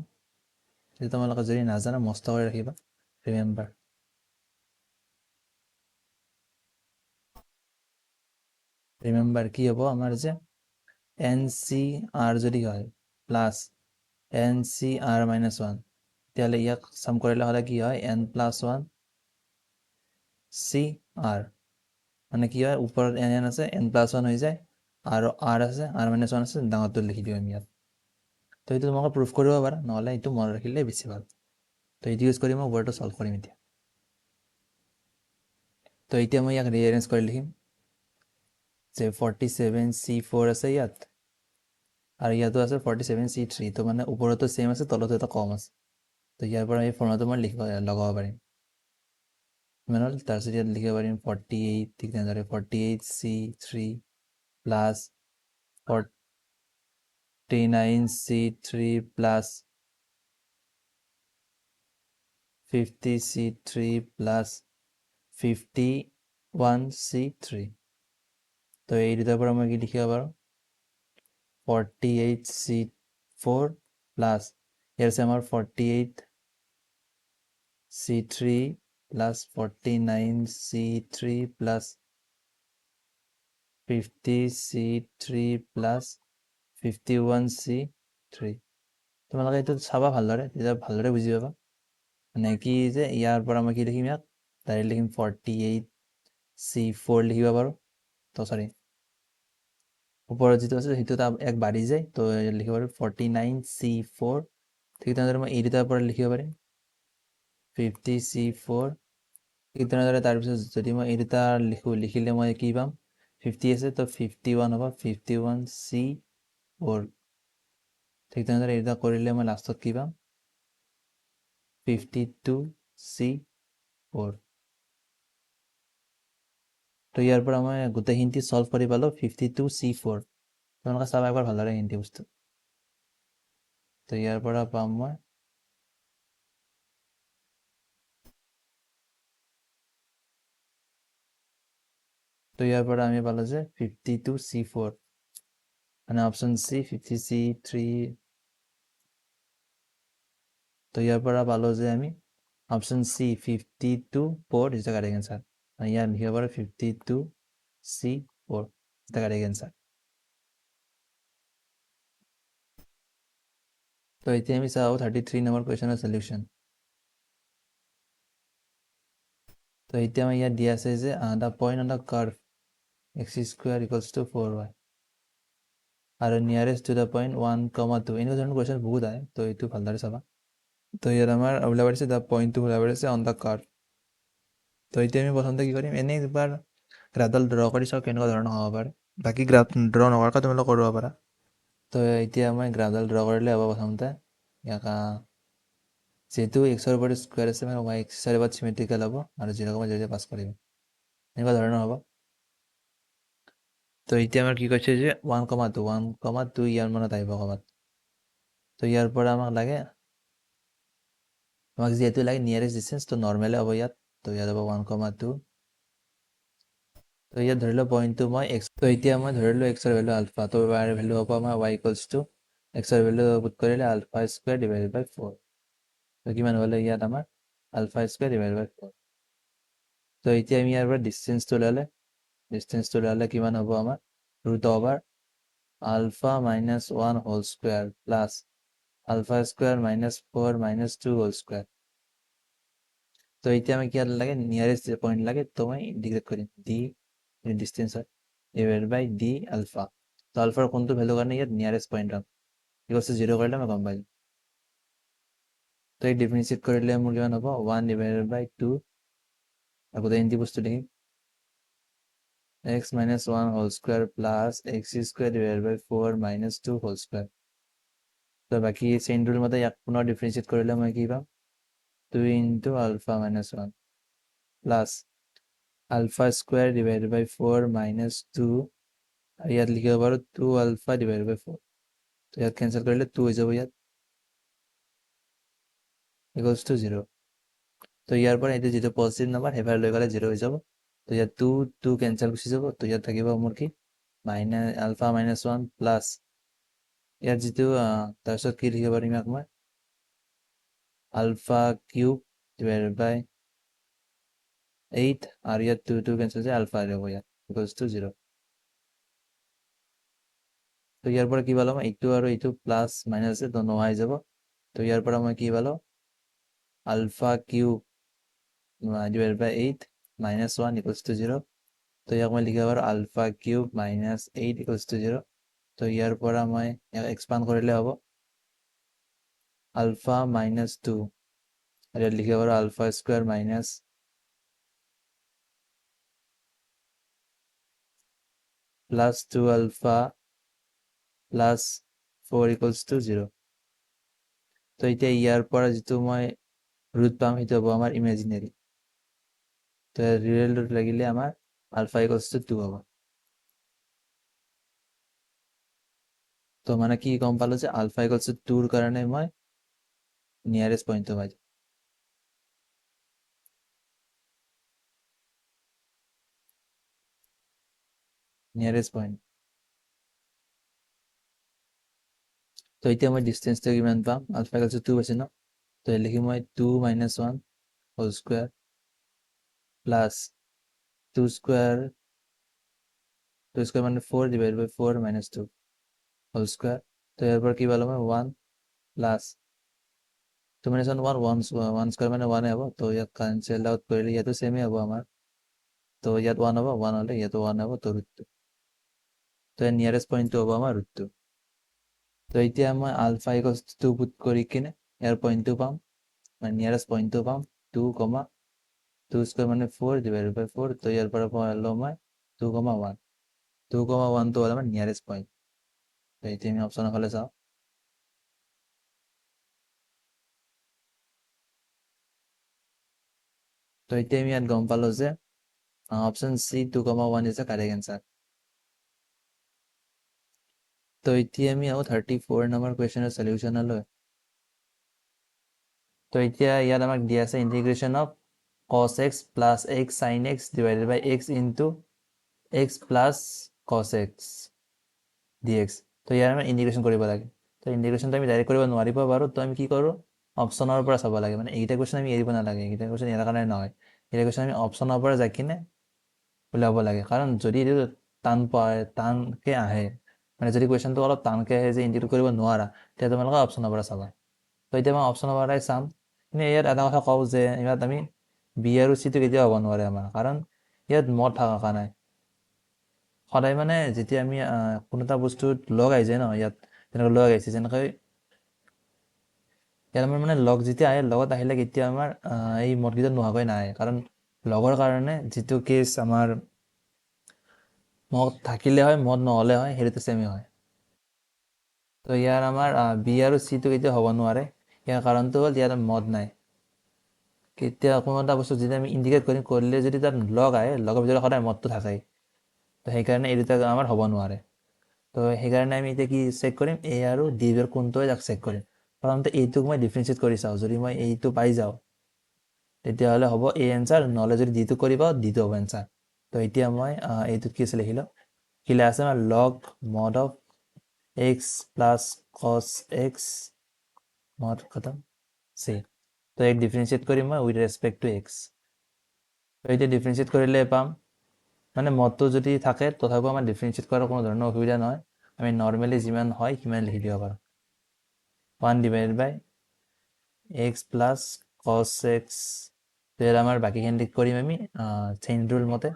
যে তোমালোকে যদি নাজানা মস্ত কৰি ৰাখিবা ৰিমেম্বাৰ কি হ'ব আমাৰ যে NCR যদি হয় প্লাছ NCR মাইনাছ 1 তেতিয়াহ'লে ইয়াক চাম কৰিলে হ'লে কি হয় n+1 CR মানে কি হয় ওপৰত n আছে n+1 হৈ যায় আৰু r আছে r-1 আছে ডাঙৰটো লিখি দিওঁ আমি ইয়াত তো এইটো তোমালোকে প্ৰুফ কৰিব পাৰা নহ'লে এইটো মনত ৰাখিলে বেছি ভাল তো এইটো ইউজ কৰি মই ওপৰটো সলভ কৰিম এতিয়া তো এতিয়া মই ইয়াক ৰিএৰেঞ্জ কৰি লিখিম যে 47C4 আছে ইয়াত আৰু ইয়াতো আছে 47C3 তো মানে ওপৰতো সেম আছে তলতো এটা কম আছে তো ইয়াৰ পৰা এই ফৰ্মুলাটো মই লগাব পাৰিম ইমান হ'ল তাৰপিছত ইয়াত লিখিব পাৰিম 48 ঠিক তেনেদৰে 48C3 plus 49C3 plus 50C3 plus 51C3 তো এই দুটাৰ পৰা মই কি লিখিব পাৰোঁ 48C4 প্লাছ ইয়াৰ আছে আমাৰ 48C3 plus 49C3 plus 50C3 plus 51C3 তোমালোকে এইটো চাবা ভালদৰে তেতিয়া ভালদৰে বুজি পাবা মানে কি যে ইয়াৰ পৰা মই কি লিখিম ইয়াক ডাইৰেক্ট লিখিম 48C4 লিখিব পাৰোঁ তো চৰি ওপৰত যিটো আছে সেইটো এক বাঢ়ি যায় তো লিখিব পাৰোঁ 49C4 ঠিক তেনেদৰে মই এই দুটাৰ পৰা লিখিব পাৰিম 50C4 ঠিক তেনেদৰে তাৰপিছত যদি মই এই দুটা লিখিলে মই কি পাম 50 আছে তো 51 হ'ব 51C4 ঠিক তেনেদৰে এই দুটা কৰিলে মই লাষ্টত কি পাম 52C4 তো ইয়াৰ পৰা মই গোটেইখিনি সলভ কৰি পালোঁ 52C4 তোমালোকে চাবা একবাৰ ভালদৰে হিন্দি বস্তু তো ইয়াৰ পৰা পাম মই তো ইয়াৰ পৰা আমি পালোঁ যে 52C4 মানে অপশ্যন চি 50C3 তো ইয়াৰ পৰা পালোঁ যে আমি option C 52 is the correct answer ইয়াত লিখিব পাৰোঁ 52C4 is the correct answer তো এতিয়া আমি চাওঁ 33 নম্বৰ কুৱেশ্যনৰ সলিউশ্যন তো এতিয়া আমাৰ ইয়াত দিয়া আছে যে the point on the curve x² = 4y আৰু নিয়াৰেষ্ট টু দ্য পইণ্ট 1,2 এনেকুৱা ধৰণৰ কুৱেশ্যন বহুত আহে তো এইটো ভালদৰে চাবা তো ইয়াত আমাৰ ওলাব পাৰিছে দ্য পইণ্টটো ওলাব পাৰিছে অন দ্য কাৰ্ভ তো এতিয়া আমি প্ৰথমতে কি কৰিম এনেই একবাৰ গ্ৰাফডাল ড্ৰ কৰি চাওঁ কেনেকুৱা ধৰণৰ হ'ব পাৰে বাকী গ্ৰাফ ড্ৰ নকৰাকৈ তোমালোকে কৰিব পাৰা তো এতিয়া মই গ্ৰাফডাল ড্ৰ কৰিলে হ'ব প্ৰথমতে ইয়াক যেহেতু এক্সৰ ওপৰত স্কুৱেৰ আছে মানে y এক্সৰ ওপৰত চিমেট্ৰিকেল হ'ব আৰু 0,0 পাছ কৰিম এনেকুৱা ধৰণৰ হ'ব তো এতিয়া আমাৰ কি কৈছে যে 1,2 ইয়াৰ মানত আহিব ক'ৰবাত তো ইয়াৰ পৰা আমাক লাগে আমাক যিহেতু লাগে নিয়াৰেষ্ট ডিষ্টেঞ্চ তো নৰ্মেলে হ'ব ইয়াত তো ইয়াত হ'ব 1,2 তো ইয়াত ধৰি লওঁ পইণ্টটো মই এক্স তো এতিয়া মই ধৰিলোঁ এক্সৰ ভেলু আলফা তো y ভেলু হ'ব আমাৰ y = এক্সৰ ভেলু পুট কৰিলে α² / 4 তো কিমান হ'লে ইয়াত আমাৰ α² / 4 তো এতিয়া আমি ইয়াৰ পৰা ডিষ্টেঞ্চটো ওলালে কিমান হ'ব আমাৰ √α - 1² প্লাছ α² - 4 - 2 2 তো এতিয়া আমি কি লাগে নিয়াৰেষ্ট পইণ্ট লাগে তো মই ইণ্টিগ্ৰেট কৰিম ডি ডিষ্টেঞ্চ হয় ডিভাইড বাই ডি আলফা তো আলফাৰ কোনটো ভেলু কাৰণে ইয়াত নিয়াৰেষ্ট পইণ্ট হ'ম = 0 কৰিলে মই গম পাই যাম তো এই ডিফাৰেঞ্চিয়েট কৰিলে মোৰ কিমান হ'ব 1 / 2 আকৌ গোটেইখিনি বস্তু লিখিম x - 1 2 প্লাছ x² / 4 - 2 2 তো বাকী চেইন ৰুল মতে ইয়াক পুনৰ ডিফাৰেঞ্চিয়েট কৰিলে মই কি পাম 2 × α - 1 প্লাছ α² / 4 - 2 আৰু ইয়াত লিখিব পাৰোঁ 2α / 4 তো ইয়াত কেঞ্চেল কৰিলে 2 হৈ যাব ইয়াত = 0 তো ইয়াৰ পৰা এইটো যিটো পজিটিভ নাম্বাৰ সেইফালে লৈ গ'লে 0 হৈ যাব তো ইয়াত 2 কেঞ্চেল গুচি যাব তো ইয়াত থাকিব মোৰ কি -α - 1 প্লাছ ইয়াত যিটো তাৰপিছত কি লিখিব পাৰিম ইয়াক মই α³ / 8 আৰু ইয়াত 2 কেঞ্চেল যায় আলফা হ'ব ইয়াত = 0 তো ইয়াৰ পৰা কি পালোঁ এইটো আৰু এইটো প্লাছ মাইনাছ আছে তো নোহোৱা হৈ যাব তো ইয়াৰ পৰা মই কি পালোঁ alpha cube divide by 8 minus 1 equals to 0। তো ইয়াক মই লিখিব পাৰোঁ alpha cube minus 8 equals to 0। তো ইয়াৰ পৰা মই ইয়াক এক্সপাণ্ড কৰিলে হ'ব আলফা মাইনাছ 2, আৰু ইয়াত লিখিব পাৰোঁ alpha square minus plus 2 alpha plus 4 equals to 0। তো এতিয়া ইয়াৰ পৰা যিটো মই ৰুট পাম সেইটো হ'ব আমাৰ ইমেজিনেৰী। তো ৰিয়েল ৰুট লাগিলে আমাৰ আলফা ইকুৱেলছ টু 2 হ'ব। তো মানে কি গম পালো যে আলফা ইকুৱেলছ টু 2ৰ কাৰণে মই নিয়াৰেষ্ট পইণ্টটো পাই যাম। Nearest point. তো এতিয়া মই ডিষ্টেঞ্চটো কিমান পাম, আলফা ইকুৱেলছ টু 2 আছে ন, তো লিখি মই 2 minus 1 whole square plus 2 square মানে 4 divide by 4 minus 2 whole square. তো ইয়াৰ পৰা কি পালো মই 1 প্লাছ 2 মাইনাছ 1 1 স্কুৱেৰ মানে 1 হ'ব। তো ইয়াক কেঞ্চেল আউট কৰিলে ইয়াতো ছেমেই হ'ব আমাৰ। তো ইয়াত 1 হ'ব, 1 হ'লে ইয়াতো 1 হ'ব, তো ৰুট 2। তো ইয়াৰ নিয়াৰেষ্ট পইণ্টটো হ'ব আমাৰ ৰুট 2। তো এতিয়া মই আলফা ইকুৱেলছ টু 2 পুট কৰি কিনে ইয়াৰ পইণ্টটো পাম, মানে নিয়াৰেষ্ট পইণ্টটো পাম 2, 2 স্কুৱেৰ মানে 4 ডিভাইড বাই 4। তো ইয়াৰ পৰা পালোঁ মই 2, 1 2,1টো হ'ল আমাৰ নিয়াৰেষ্ট পইণ্ট। তো এতিয়া আমি অপশ্যনৰ ফালে চাওঁ। তো এতিয়া আমি ইয়াত গম পালোঁ যে option C 2,1 is the correct answer. তো এতিয়া আমি আহোঁ 34 নম্বৰ কুৱেশ্যনৰ চলিউশ্যনলৈ। তো এতিয়া ইয়াত আমাক দিয়া আছে integration of cos x plus x sin x divided by x into x plus cos x dx। তো ইয়াৰ আমি ইণ্টিগ্ৰেশ্যন কৰিব লাগে। তো ইণ্টিগ্ৰেশ্যনটো আমি ডাইৰেক্ট কৰিব নোৱাৰিব পাৰোঁ। তো আমি কি কৰোঁ, অপশ্যনৰ পৰা চাব লাগে। মানে এইকেইটা কুৱেশ্যন আমি এৰিব নালাগে, এইকেইটা কুৱেশ্যন ইয়াৰ কাৰণে নহয়, এইকেইটা কুৱেশ্যন আমি অপশ্যনৰ পৰা যাই কিনে ওলাব লাগে। কাৰণ যদি এইটো টানকৈ আহে, মানে যদি কুৱেশ্যনটো অলপ টানকৈ আহে যে ইণ্টিগ্ৰেট কৰিব নোৱাৰা, তেতিয়া তোমালোকে অপশ্যনৰ পৰা চাবা। তো এতিয়া মই অপশ্যনৰ পৰাই চাম। কিন্তু ইয়াত এটা কথা কওঁ যে ইয়াত আমি বি আৰু চিটো কেতিয়াও হ'ব নোৱাৰে আমাৰ, কাৰণ ইয়াত মড থকা নাই। সদায় মানে যেতিয়া আমি কোনো এটা বস্তুত লগ আহি যায় ন, ইয়াত যেনেকৈ লগ আহিছে, যেনেকৈ ইয়াত আমাৰ মানে লগ যেতিয়া আহে, লগত আহিলে কেতিয়া আমাৰ এই মদকেইটা নোহোৱাকৈ নাহে। কাৰণ লগৰ কাৰণে যিটো কেছ আমাৰ মদ থাকিলে হয়, মদ নহ'লে হয়, সেইটোতো ছেমে হয়। তো ইয়াৰ আমাৰ বি আৰু চিটো কেতিয়াও হ'ব নোৱাৰে। ইয়াৰ কাৰণটো হ'ল ইয়াত মদ নাই। কেতিয়া কোনো এটা বস্তু যেতিয়া আমি ইণ্ডিকেট কৰিলে যদি তাত লগ আহে, লগৰ ভিতৰত সদায় মদটো থাকেই। তো সেইকাৰণে এই দুটা আমাৰ হ'ব নোৱাৰে। তো সেইকাৰণে আমি এতিয়া কি চেক কৰিম, এ আৰু ডিৰ কোনটো হয় তাক চেক কৰিম। প্ৰথমতে এইটোক মই ডিফাৰেঞ্চিয়েট কৰি চাওঁ। যদি মই এইটো পাই যাওঁ তেতিয়াহ'লে হ'ব এ এনচাৰ, নহ'লে যদি ডিটো কৰি পাওঁ ডিটো হ'ব এনচাৰ। তো এতিয়া মই এইটোত কি আছে লিখি লওঁ। লিখা আছে আমাৰ লগ মড অফ এক্স প্লাছ কছ এক্স মড খতম চি। তো এক ডিফাৰেঞ্চিয়েট কৰিম মই উইথ ৰেচপেক্ট টু এক্স। তো এতিয়া ডিফাৰেঞ্চিয়েট কৰিলে পাম, মানে মডটো যদি থাকে তথাপিও আমাৰ ডিফাৰেঞ্চিয়েট কৰাৰ কোনো ধৰণৰ অসুবিধা নহয়। আমি নৰ্মেলি যিমান হয় সিমান লিখি দিব পাৰোঁ। 1 ডিভাইড বাই এক্স প্লাছ কছ এক্স। তেতিয়া আমাৰ বাকীখিনি কৰিম আমি চেইন ৰুল মতে।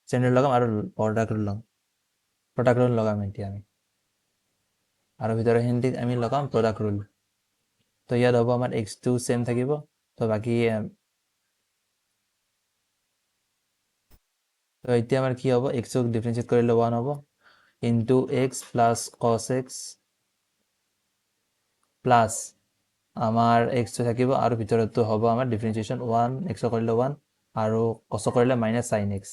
চেইন ৰুল লগাম আৰু প্ৰডাক্ট ৰুল লগাম এতিয়া আমি, আৰু ভিতৰৰখিনিত আমি লগাম প্ৰডাক্ট ৰুল। তো ইয়াত হ'ব আমাৰ x2 ছেম থাকিব। তো বাকী তো এতিয়া আমাৰ কি হ'ব, এক্সক ডিফাৰেঞ্চিয়েট কৰিলে 1 হ'ব ইনটু এক্স প্লাছ কছ এক্স প্লাছ আমাৰ এক্সটো থাকিব, আৰু ভিতৰতো হ'ব আমাৰ ডিফাৰেঞ্চিয়েশ্যন 1 এক্সক কৰিলে 1 আৰু কছ কৰিলে মাইনাছ চাইন এক্স।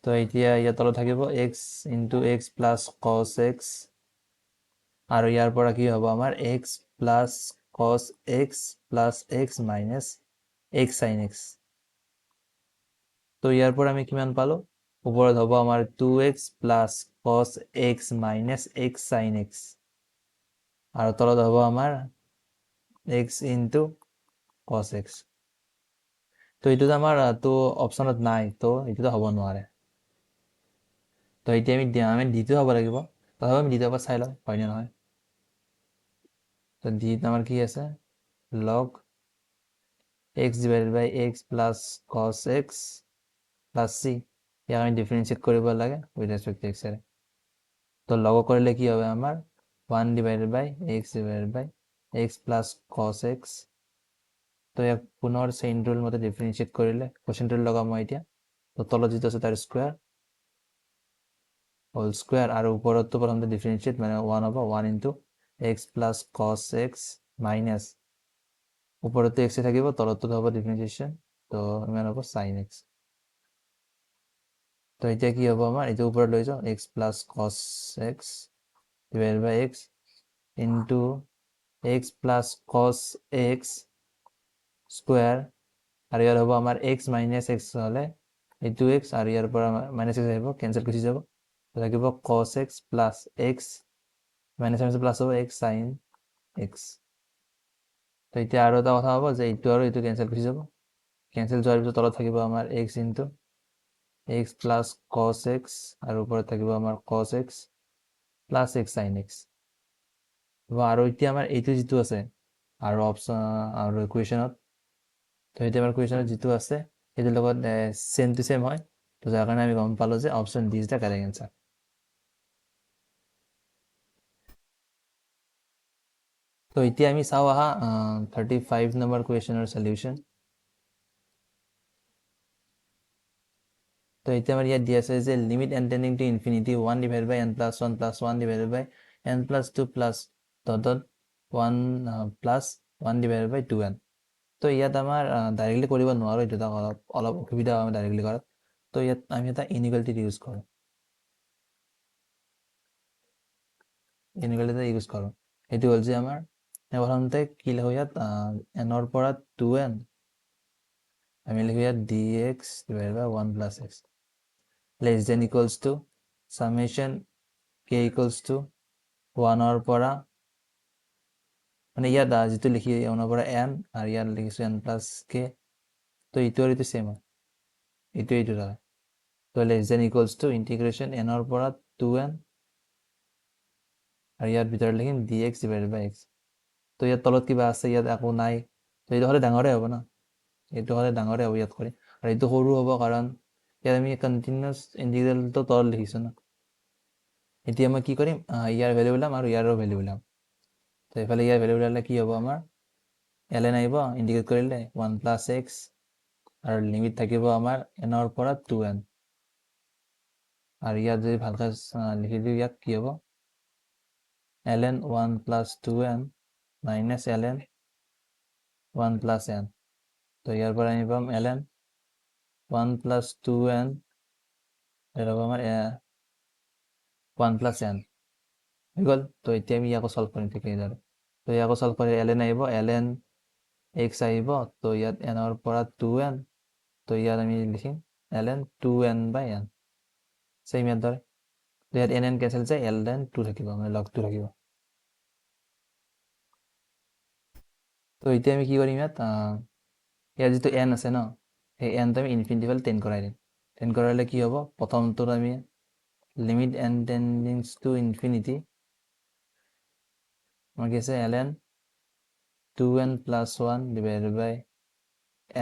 তো এতিয়া ইয়াত তলত থাকিব এক্স ইনটু এক্স প্লাছ কছ এক্স, আৰু ইয়াৰ পৰা কি হ'ব আমাৰ এক্স প্লাছ কছ x plus x minus x sign x. তো ইয়াৰ পৰা আমি কিমান পালোঁ, ওপৰত হ'ব আমাৰ 2x প্লাছ কছ x minus x sign x, আৰু তলত হ'ব আমাৰ এক্স ইনটু কছ এক্স। তো এইটোতো আমাৰ তো অপশ্যনত নাই, তো এইটোতো হ'ব নোৱাৰে। তো এতিয়া আমি ডিটো হ'ব লাগিব। তথাপিও আমি ডিটো এবাৰ চাই লওঁ হয়নে নহয়। তো ডিত আমাৰ কি আছে, log x divided by x plus cos x plus c ইয়াক আমি ডিফারেন্সিয়েট কৰিব লাগে উইথ ৰেসপেক্ট টু x এৰ তো লগ কৰিলে কি হবে আমার 1 divided by x divided by x plus cos x তো ইয়াক পুনৰ চেইন ৰুল মতে ডিফাৰেন্সিয়েট কৰিলে কোশেন্ট ৰুল লগাম মই এতিয়া তো তলত যেটো আছে তাৰ স্কয়াৰ হোল স্কয়ার আর উপরত তো প্রথমতে ডিফারেন্সিয়েট মানে 1 হবে 1 into x plus cos x minus উপরত তো x এ থাকিব তলত তো হবে ডিফারেন্সিয়েশন তো ইমান হ'ব sin x তো এতিয়া কি হ'ব আমাৰ এটা উপৰত লৈ যাও x plus cos x divided by x into x plus cos x square আর ইয়াৰ হ'ব আমাৰ x minus x হলে এইটো x আৰ ইয়াৰ পৰা minus x আহিব ক্যান্সেল গুচি যাব তো থাকিব cos x plus x minus minus plus হ'ব x sin x তো এতিয়া আৰু এটা কথা হ'ব যে এইটো আৰু এইটো ক্যান্সেল গুচি যাব ক্যান্সেল যোৱাৰ পিছত তলত থাকিব আমাৰ x into x plus cos x আৰ উপৰে থাকিব আমাৰ cos x plus x sin x আৰু এতিয়া আমাৰ এইটো যেটো আছে আৰু অপশন আৰু ইকুয়েশনত তো এটা আমাৰ ইকুয়েশনত যেটো আছে এটাৰ লগত সেম টু সেম হয় তো যাৰ কাৰণে আমি গম পালো যে option D is the correct answer তো এতিয়া আমি চাও আহা 35 নম্বৰ কুৱেশ্যনৰ সলিউশন তো এতিয়া আমাৰ ইয়াত দিয়া আছে যে limit n tending to infinity 1 divided by n plus 1 plus 1 divided by n plus 2 plus dot dot 1 plus 1 divided by 2n তো ইয়াত আমাৰ ডাইৰেক্টলি কৰিব নোৱাৰো এটা অলপ অসুবিধা হয় ডাইৰেক্টলি কৰাত তো ইয়াত আমি এটা ইনইকুয়ালিটি ইউজ কৰো ইনইকুয়ালিটি ইউজ কৰো এটো হল যে আমাৰ প্ৰথমতে কি লিখো ইয়াত n ৰ পৰা 2n আমি লিখো ইয়াত dx divided by 1 plus x less than equals to summation k equals to 1 ৰ পৰা মানে ইয়াত যেটো লিখি 1 ৰ পৰা n আৰু ইয়াত লিখিছো n plus k তো ইটো আৰু ইটো সেম হয় ইটো হয় তো less than equals to integration n ৰ পৰা 2n আৰু ইয়াত ভিতৰত লিখিম dx divided by x তো ইয়াত তলত কিবা আছে ইয়াত একো নাই তো এইটো হলে ডাঙৰে হ'ব না এইটো হলে ডাঙৰে হ'ব ইয়াত কৰি আৰু এইটো সৰু হ'ব কাৰণ ইয়াত আমি কন্টিনিউয়াস ইন্টিগ্ৰেল তো তলত লিখিছো না এতিয়া মই কি কৰিম ইয়াৰ ভ্যালু উলাম আৰু ইয়াৰৰ ভ্যালু উলাম তো এফালে ইয়াৰ ভ্যালু উলালে কি হ'ব আমাৰ ln আহিব ইন্টিগ্ৰেট কৰিলে 1 plus x আৰু লিমিট থাকিব আমাৰ n ৰ পৰা 2n আৰু ইয়াত যদি ভালকৈ লিখি দিও ইয়াত কি হ'ব ln 1 plus 2n minus ln 1 plus n তো ইয়াৰ পৰা আমি পাম ln 1 plus 2n এর হবে আমার 1 plus n হৈ গল তো এতিয়া আমি ইয়াকো সলভ কৰিম ঠিক এইদৰে তো ইয়াকো সলভ কৰি ln আহিব ln x আহিব তো ইয়াত n ৰ পৰা 2n তো ইয়াত আমি লিখিম ln 2n by n same ইয়াৰ দৰে তো ইয়াত n কেনসেল যায় ln 2 থাকিব মানে log 2 থাকিব তো এতিয়া আমি কি কৰিম ইয়াত যেটো n আছে ন এই n টো আমি ইনফিনিটি ফালে 10 কৰাই দিম 10 কৰালে কি হ'ব প্ৰথমটো আমি লিমিট n টেন্ডিংস টু ইনফিনিটি আমাকে আছে ln 2n plus 1 divided by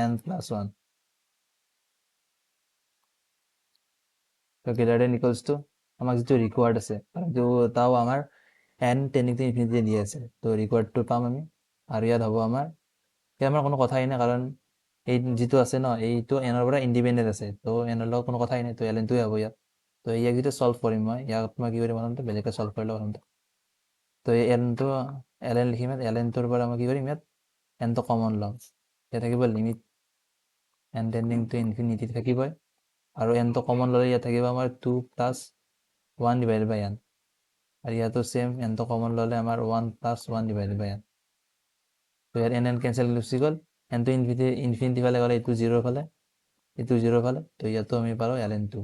n plus 1 তো greater than equals to আমাক যেটো রিকোয়ার্ড আছে তো তাও আমার n টেন্ডিং টু ইনফিনিটি দিয়ে আছে তো রিকোয়ার্ড টু পাম আমি আর ইয়াত হ'ব আমাৰ ইয়াত আমাৰ কোনো কথাই নাই কাৰণ এই যেটো আছে ন এইটো n ৰ পৰা ইন্ডিপেন্ডেন্ট আছে তো n ৰ লগত কোনো কথাই নাই তো ln টোই হ'ব ইয়াত তো ইয়াক যেটো সলভ কৰিম মই ইয়াক মই কি কৰিম প্ৰথমতে বেলেগকৈ সলভ কৰি লওঁ প্ৰথমতে তো এই n টো ln লিখিম ln টোৰ পৰা মই কি কৰিম ইয়াত n টো কমন লম ইয়াত থাকিব limit n tending to infinity থাকিবই আৰু n টো কমন ললে ইয়াত থাকিব আমাৰ 2 plus 1 divided by n আৰু ইয়াতো সেম n টো কমন ললে আমাৰ 1 plus 1 divided by n তো ইয়াত n কেনসেল গুচি গল n টো ইনফিনিটি ফালে গলে এইটো 0 ফালে এইটো 0 ফালে তো ইয়াতো আমি পালো ln 2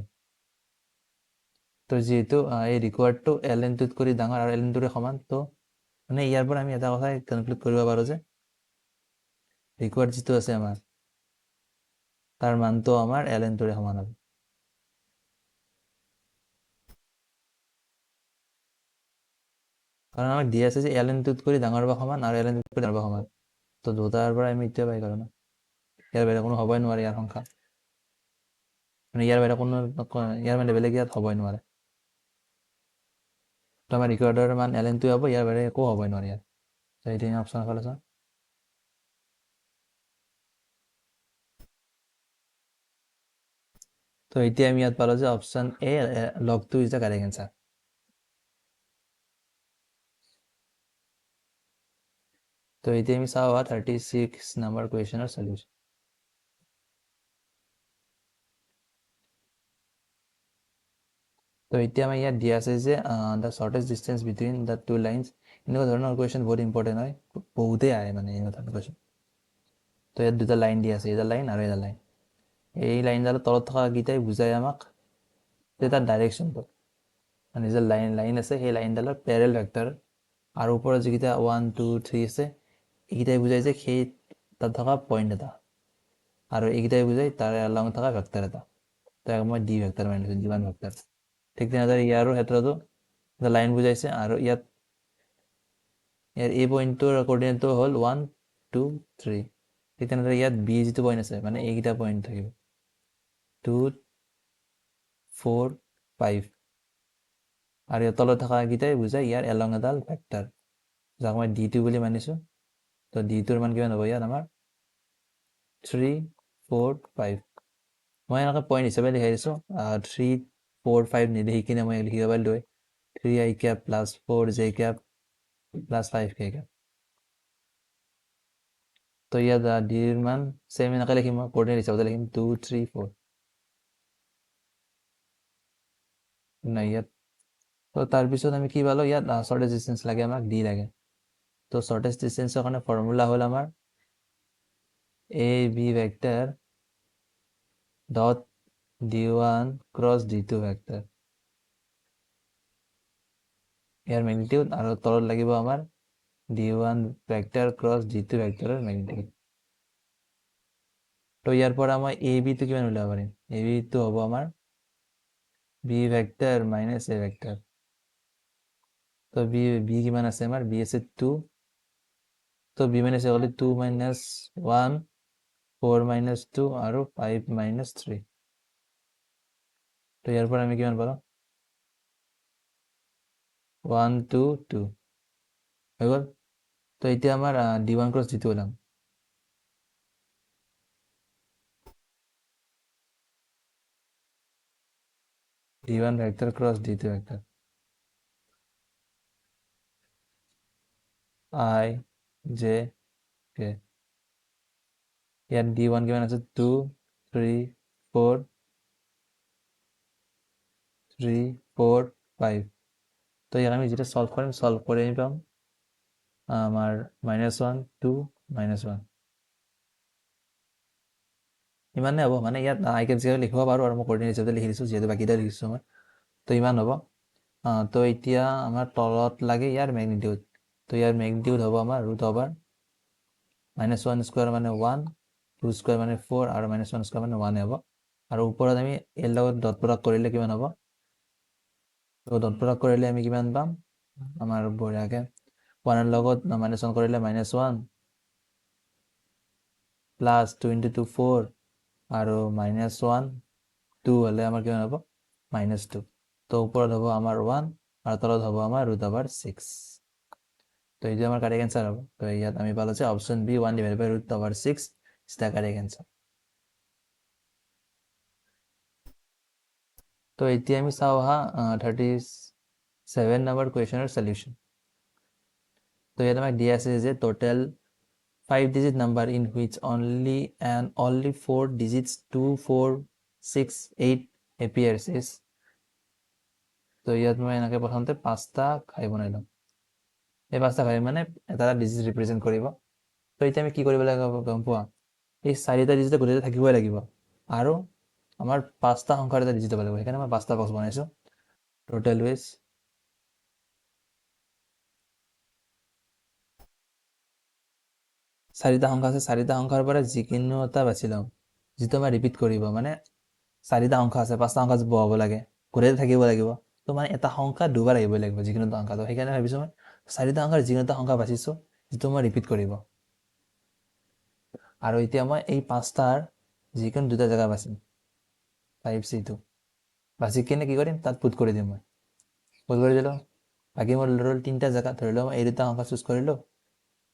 তো যেহেতু এই রিকোয়ার্ড টু ln 2 কৰি ডাঙৰ আৰু ln 2 ৰ সমান তো মানে ইয়াৰ পৰা আমি এটা কথা কনক্লুড কৰিব পাৰো যে ৰিকোয়াৰ্ড যেটো আছে আমাৰ তাৰ মানটো আমাৰ ln 2 ৰ সমান হ'ব কাৰণ আমাক দিয়া আছে যে ln 2 কৰি ডাঙৰ বা সমান আৰু ln 2 কৰি ডাঙৰ বা সমান তো দুটাৰ পৰা আমি এতিয়া পাই গ'লো না ইয়াৰ বাহিৰে কোনো হ'বই নোৱাৰে ইয়াৰ সংখ্যা মানে ইয়াৰ বাহিৰে কোনো ইয়াৰ মানে বেলেগ ইয়াত হ'বই নোৱাৰে তো আমাৰ ৰিকৰ্ডৰ মান ln2 হ'ব ইয়াৰ বাহিৰে একো হ'বই নোৱাৰে ইয়াত তো এইটো অপশ্যন ফালে চাওঁ তো এতিয়া আমি ইয়াত পালোঁ যে option A log 2 is the correct answer তো এতিয়া আমি চাওঁ 36 নম্বৰ কুৱেশ্যনৰ সলিউশ্যন তো এতিয়া আমাৰ ইয়াত দিয়া আছে যে the shortest distance between the two lines এনেকুৱা ধৰণৰ কুৱেশ্যন বহুত ইম্পৰ্টেণ্ট হয় বহুতেই আহে মানে এনেকুৱা ধৰণৰ কুৱেশ্যন তো ইয়াত দুটা লাইন দিয়া আছে এটা লাইন আৰু এটা লাইন এই লাইনডালৰ তলত থকা গীতাই বুজাই আমাক যে তাৰ ডাইৰেকশ্যনটো মানে যে লাইন আছে সেই লাইনডালৰ পেৰেল ভেক্টৰ আৰু ওপৰত যিকেইটা 1 2 3 আছে এইকেইটাই বুজাই যে সেই তাত থকা পইণ্ট এটা আৰু এইকেইটাই বুজাই তাৰ এলং থকা ভেক্টৰ এটা তাক মই ডি ভেক্টৰ মানিছোঁ যিমান ভেক্টৰ ঠিক তেনেদৰে ইয়াৰো ক্ষেত্ৰতো এটা লাইন বুজাইছে আৰু ইয়াৰ এই পইণ্টটোৰ কোঅৰ্ডিনেটটো হ'ল 1 2 3 ঠিক তেনেদৰে ইয়াত বি যিটো পইণ্ট আছে মানে এইকেইটা পইণ্ট থাকিব 2 4 5 আৰু ইয়াৰ তলত থকা কেইটাই বুজাই ইয়াৰ এলং এডাল ভেক্টৰ যাক মই ডি2 বুলি মানিছোঁ তো ডি2ৰ মান কিমান হ'ব ইয়াত আমাৰ 3 4 5 মই এনেকৈ পইণ্ট হিচাপে লিখাই দিছোঁ 3 4 5 নিলিখি কিনে মই লিখিব পাৰিলোঁ 3 i cap plus 4 j cap plus 5 k cap তো ইয়াত ডিৰ মান চেম এনেকৈ লিখিম মই কোঅৰ্ডিনেট হিচাপতে লিখিম 2 3 4 নাই ইয়াত তো তাৰপিছত আমি কি পালোঁ ইয়াত শৰ্টেষ্ট ডিষ্টেঞ্চ লাগে আমাক ডি লাগে তো শৰ্টেষ্ট ডিষ্টেঞ্চৰ কাৰণে ফৰ্মুলা হ'ল আমাৰ a b vector dot d1 cross d2 vector ইয়াৰ মেগনিটিউড আৰু তলত লাগিব আমাৰ d1 vector cross d2 ভেক্টৰৰ magnitude তো ইয়াৰ পৰা মই এ বিটো কিমান উলিয়াব পাৰিম এ বিটো হ'ব আমাৰ বি ভেক্টৰ মাইনাছ এ ভেক্টৰ তো বি কিমান আছে আমাৰ বি আছে 2 তো বি মাইনাছ এ হ'লে 2 মাইনাছ 1 4 মাইনাছ 2 আৰু 5 মাইনাছ 3 তো ইয়াৰ পৰা আমি কিমান পালোঁ 1 2 2 হৈ গ'ল তো এতিয়া আমাৰ d1 ক্ৰছ d2 ওলাম d1 vector cross d2 vector i j k ইয়াত d1 কিমান আছে 2 3 4 3 4 5 তো ইয়াক আমি যেটা সলভ করে আমি পাম আমার -1 2 -1 ইমানে হ'ব মানে ইয়াত আই কেপ জিৰ' লিখিব পাৰোঁ আৰু মই কোঅৰ্ডিনেট হিচাপে লিখি দিছোঁ যিহেতু বাকীটা লিখিছোঁ মই তো ইমান হ'ব তো এতিয়া আমাৰ তলত লাগে ইয়াৰ মেগনিটিউড তো ইয়াৰ মেগনিটিউড হ'ব আমাৰ ৰুট অভাৰ -1 স্কোৱাৰ মানে 1 2 স্কোৱাৰ মানে 4 আৰু -1 স্কোৱাৰ মানে 1 হ'ব আৰু ওপৰত আমি এৰ লগত ডট প্ৰডাক্ট কৰিলে কিমান হ'ব তো ডট প্ৰডাক্ট কৰিলে আমি কিমান পাম আমাৰ বঢ়িয়াকৈ 1 লগত -1 কৰিলে -1 প্লাছ 2 × 2 4 আৰু -1 2 হ'লে আমাৰ কিমান হ'ব -2 তো ওপৰত হ'ব আমাৰ 1 আৰু তলত হ'ব আমাৰ ৰুট অভাৰ 6 তো এইটো আমাৰ কাৰেক্ট এনচাৰ হ'ব তো ইয়াত আমি পালোঁ যে option B 1 divided by root over 6 is the correct answer তো এতিয়া আমি চাওঁ 37 নম্বৰ কুৱেশ্যনৰ সলিউশ্যন তো ইয়াত আমাক দিয়া আছে যে total 5-digit number in which only 4 digits 2 4 6 8 appears is তো ইয়াত মই এনেকৈ প্ৰথমতে 5টা ঘাই বনাই ল'ম এই 5টা ঘাই মানে এটা ডিজিট ৰিপ্ৰেজেণ্ট কৰিব তো এতিয়া আমি কি কৰিব লাগিব গম পোৱা এই 4টা ডিজিট গোটেইটা থাকিবই লাগিব আৰু আমাৰ 5টা সংখ্যাৰ এটা ডিজিট হ'ব লাগিব সেইকাৰণে মই 5টা বক্স বনাইছোঁ টোটেল উইজ 4টা সংখ্যা আছে 4টা সংখ্যাৰ পৰা যিকোনো এটা বাছি লওঁ যিটো আমাৰ ৰিপিট কৰিব মানে 4টা সংখ্যা আছে 5টা সংখ্যা বহাব লাগে গোটেইটা থাকিব লাগিব তো মানে এটা সংখ্যা দুবাৰ আহিব লাগিব যিকোনো এটা সংখ্যা তো সেইকাৰণে ভাবিছোঁ মই 4টা সংখ্যাৰ যিকোনো এটা সংখ্যা বাছিছোঁ যিটো মই ৰিপিট কৰিব আৰু এতিয়া মই এই 5টাৰ যিকোনো 2টা জেগা বাচিম 5C2 বাচি কিনে কি কৰিম তাত পুট কৰি দিম মই পুট কৰি দিলোঁ বাকী মোৰ ৰ'ল 3টা জেগা ধৰি লওঁ মই এই 2টা সংখ্যা চুজ কৰিলোঁ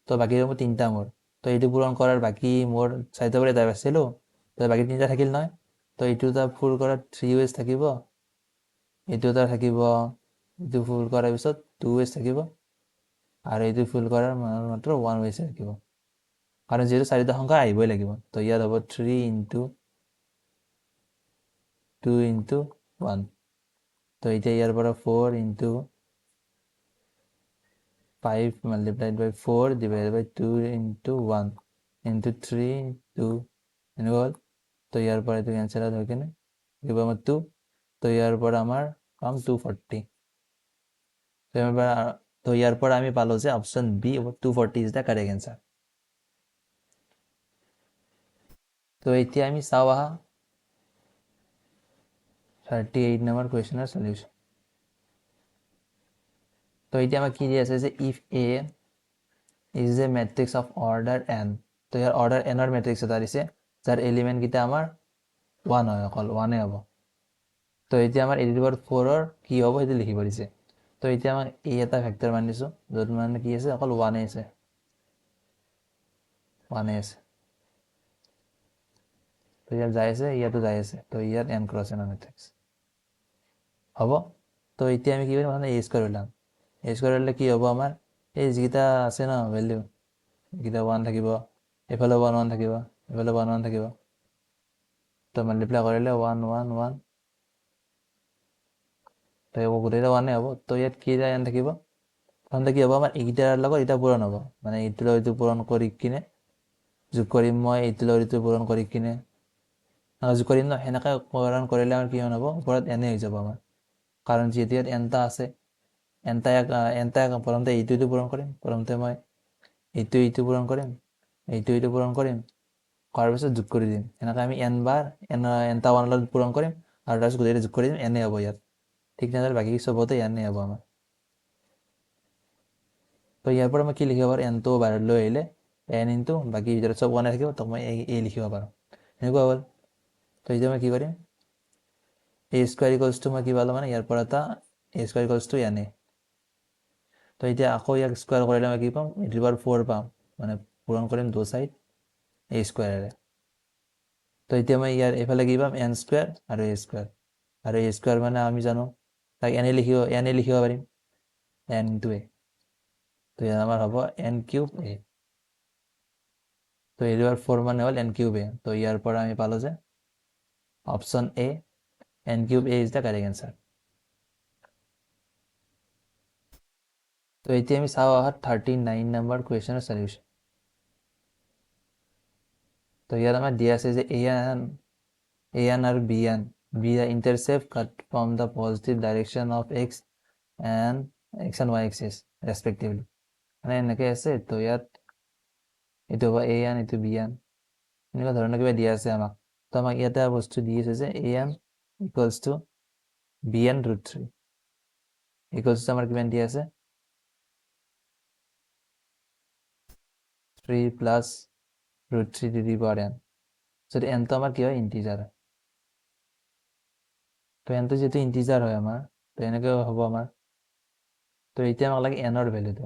তো বাকী মোৰ 3টা মোৰ তো এইটো পূৰণ কৰাৰ বাকী মোৰ 4টা পৰা এটা বাচিলোঁ তো বাকী 3টা থাকিল নহয় তো এইটো এটা ফুল কৰাৰ 3 ways থাকিব এইটো এটা থাকিব এইটো ফুল কৰাৰ পিছত 2 ways থাকিব আৰু এইটো ফুল কৰাৰ মাত্ৰ 1 ways থাকিব কাৰণ যিহেতু 4টা সংখ্যা আহিবই লাগিব তো ইয়াত হ'ব 3 into 2 into 1 তো এতিয়া ইয়াৰ পৰা 4 into 5 multiplied by 4 divided by 2 into 1 into 3 2 এনেকুৱা হ'ল তো ইয়াৰ পৰা এইটো কেঞ্চেল আউট হৈ কিনে দিব আমাৰ 2 তো ইয়াৰ পৰা আমাৰ পাম 240 তো ইয়াৰ পৰা আমি পালোঁ যে option B 240 is the correct answer তো এতিয়া আমি চাওঁ আহা 38 নম্বৰ কুৱেশ্যনৰ সলিউশ্যন তো এতিয়া আমাক কি দি আছে যে if A is a matrix of order N তো ইয়াৰ অৰ্ডাৰ এনৰ মেট্ৰিক্স এটা দিছে যাৰ এলিমেণ্টকেইটা আমাৰ 1 হয় অকল 1 হ'ব তো এতিয়া আমাৰ a⁴ কি হ'ব সেইটো লিখিব দিছে তো এতিয়া আমাক এই এটা ভেক্টৰ মানিছোঁ য'ত মানে কি আছে অকল 1 আছে 1 আছে তো ইয়াত যাই আছে ইয়াতো যাই আছে তো ইয়াত n ক্ৰছ n মেট্ৰিক্স হ'ব তো এতিয়া আমি কি কৰিম মানে a স্কোৱাৰ ওলাম a স্কোৱাৰ ওলালে কি হ'ব আমাৰ এই যিকেইটা আছে ন ভেলিউ এইকেইটা 1 থাকিব এইফালে 1 1 থাকিব এইফালে 1 1 থাকিব তো মাল্টিপ্লাই কৰিলে 1 1 1 তো গোটেইটা 1 হ'ব তো ইয়াত কেইটা n থাকিব প্ৰথমতে কি হ'ব আমাৰ এইকেইটাৰ লগত এটা পূৰণ হ'ব মানে এইটোৰ লগত এইটো পূৰণ কৰি কিনে যোগ কৰিম মই এইটোৰ লগত এইটো পূৰণ কৰি কিনে যোগ কৰিম ন সেনেকৈ পূৰণ কৰিলে আমাৰ কিমান হ'ব ওপৰত এনে হৈ যাব আমাৰ কাৰণ যিহেতু ইয়াত এনটা আছে এনটা প্ৰথমতে এইটো পূৰণ কৰিম প্ৰথমতে মই এইটো পূৰণ কৰিম এইটো পূৰণ কৰিম কৰাৰ পিছত যোগ কৰি দিম সেনেকৈ আমি n বাৰ এনটা 1 লগত পূৰণ কৰিম আৰু তাৰপিছত গোটেইটো যোগ কৰি দিম এনে হ'ব ইয়াত ঠিক তেনেদৰে বাকী চবতে এনে হ'ব আমাৰ তো ইয়াৰ পৰা মই কি লিখিব পাৰোঁ এনটো বাহিৰলৈ আহিলে n ইনটু বাকী ভিতৰত চব 1 থাকিব তো মই a লিখিব পাৰোঁ এনেকুৱা হ'ল তো এতিয়া মই কি কৰিম a স্কোৱাৰ ইকুৱেলছ টু মই কি পালোঁ মানে ইয়াৰ পৰা এটা a square equals to n তো এতিয়া আকৌ ইয়াক স্কোৱাৰ কৰিলে মই কি পাম a⁴ পাম মানে পূৰণ কৰিম দু চাইড a স্কোৱাৰেৰে তো এতিয়া মই ইয়াৰ এইফালে কি পাম n স্কোৱাৰ আৰু a স্কোৱাৰ আৰু a স্কোৱাৰ মানে আমি জানো তাক n লিখিব পাৰিম n ইনটু a তো ইয়াত আমাৰ হ'ব n কিউব a তো a⁴ মানে হ'ল n কিউব a তো ইয়াৰ পৰা আমি পালোঁ যে option A n cube a is the correct answer তো এতিয়া আমি চাওঁ আহা 39 নম্বৰ কুৱেশ্যনৰ সলিউশ্যন তো ইয়াত আমাৰ দিয়া আছে যে an আৰু bn be the intercept cut from the positive direction of x and y axis respectively মানে এনেকৈ আছে তো ইয়াত এইটো হ'ব an এইটো bn এনেকুৱা ধৰণৰ কিবা দিয়া আছে আমাক তো আমাক ইয়াতে বস্তু দি আছে যে an equals to bn √3 equals to আমাৰ কিমান দিয়া আছে 3 plus √3 to the power n যদি nটো আমাৰ কি হয় ইণ্টিজাৰ হয় তো nটো যিহেতু ইণ্টিজাৰ হয় আমাৰ তো এনেকৈ হ'ব আমাৰ তো এতিয়া আমাক লাগে n ৰ ভেলুটো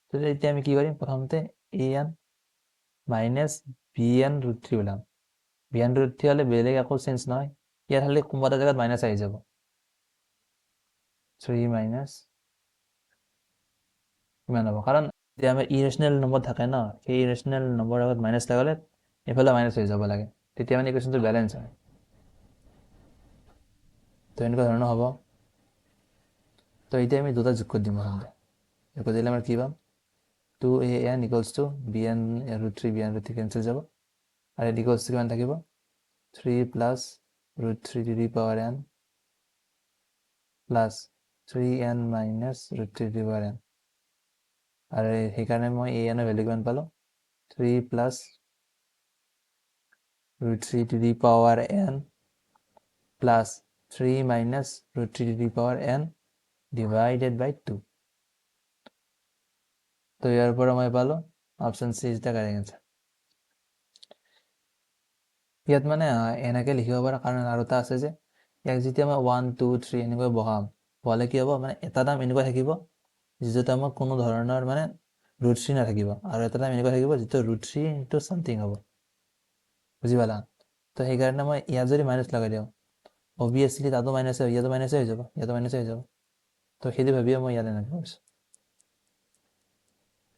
তো এতিয়া আমি কি কৰিম প্ৰথমতে an মাইনাছ bn√3 ওলাম bn√3 হ'লে বেলেগ একো চেঞ্জ নহয় ইয়াত খালি কোনোবা এটা জেগাত মাইনাছ আহি যাব 3 মাইনাছ কিমান হ'ব কাৰণ যেতিয়া আমাৰ ইৰেচনেল নম্বৰ থাকে ন সেই ইৰেচনেল নম্বৰ আগত মাইনাছ লগালে এইফালে মাইনাছ হৈ যাব লাগে তেতিয়া মানে ইকুৱেশ্যনটো বেলেঞ্চ হয় তো এনেকুৱা ধৰণৰ হ'ব তো এতিয়া আমি দুটা যোগ কৰি দিম প্ৰথমতে যোগ কৰি দিলে আমাৰ কি পাম 2an equals to bn√3 bn√3 cancel যাব আৰু ইয়াত ইকুৱেলছ টু কিমান থাকিব 3 plus √3 to the power n plus 3n minus √3 to the power n আৰু সেইকাৰণে মই an ৰ ভেলু কিমান পালোঁ 3 plus √3 to the power n plus 3 minus √3 to the power n divided by 2 তো ইয়াৰ পৰা মই পালোঁ option c is the correct answer ইয়াত মানে এনেকৈ লিখিব পাৰা কাৰণ আৰু এটা আছে যে ইয়াক যেতিয়া মই 1 2 3 এনেকৈ বহাম বহালে কি হ'ব মানে এটা টাৰ্ম এনেকুৱা থাকিব যিটো টাৰ্মত কোনো ধৰণৰ মানে √3 নাথাকিব আৰু এটা টাৰ্ম এনেকুৱা থাকিব যিটো √3 ইনটু সামথিং হ'ব বুজি পালা তো সেইকাৰণে মই ইয়াত যদি মাইনাছ লগাই দিওঁ অবভিয়াছলি তাতো মাইনাছ হৈ ইয়াতো মাইনাছ হৈ যাব ইয়াতো মাইনাছ হৈ যাব তো সেইটো ভাবিয়ে মই ইয়াত এনেকৈ কৰিছোঁ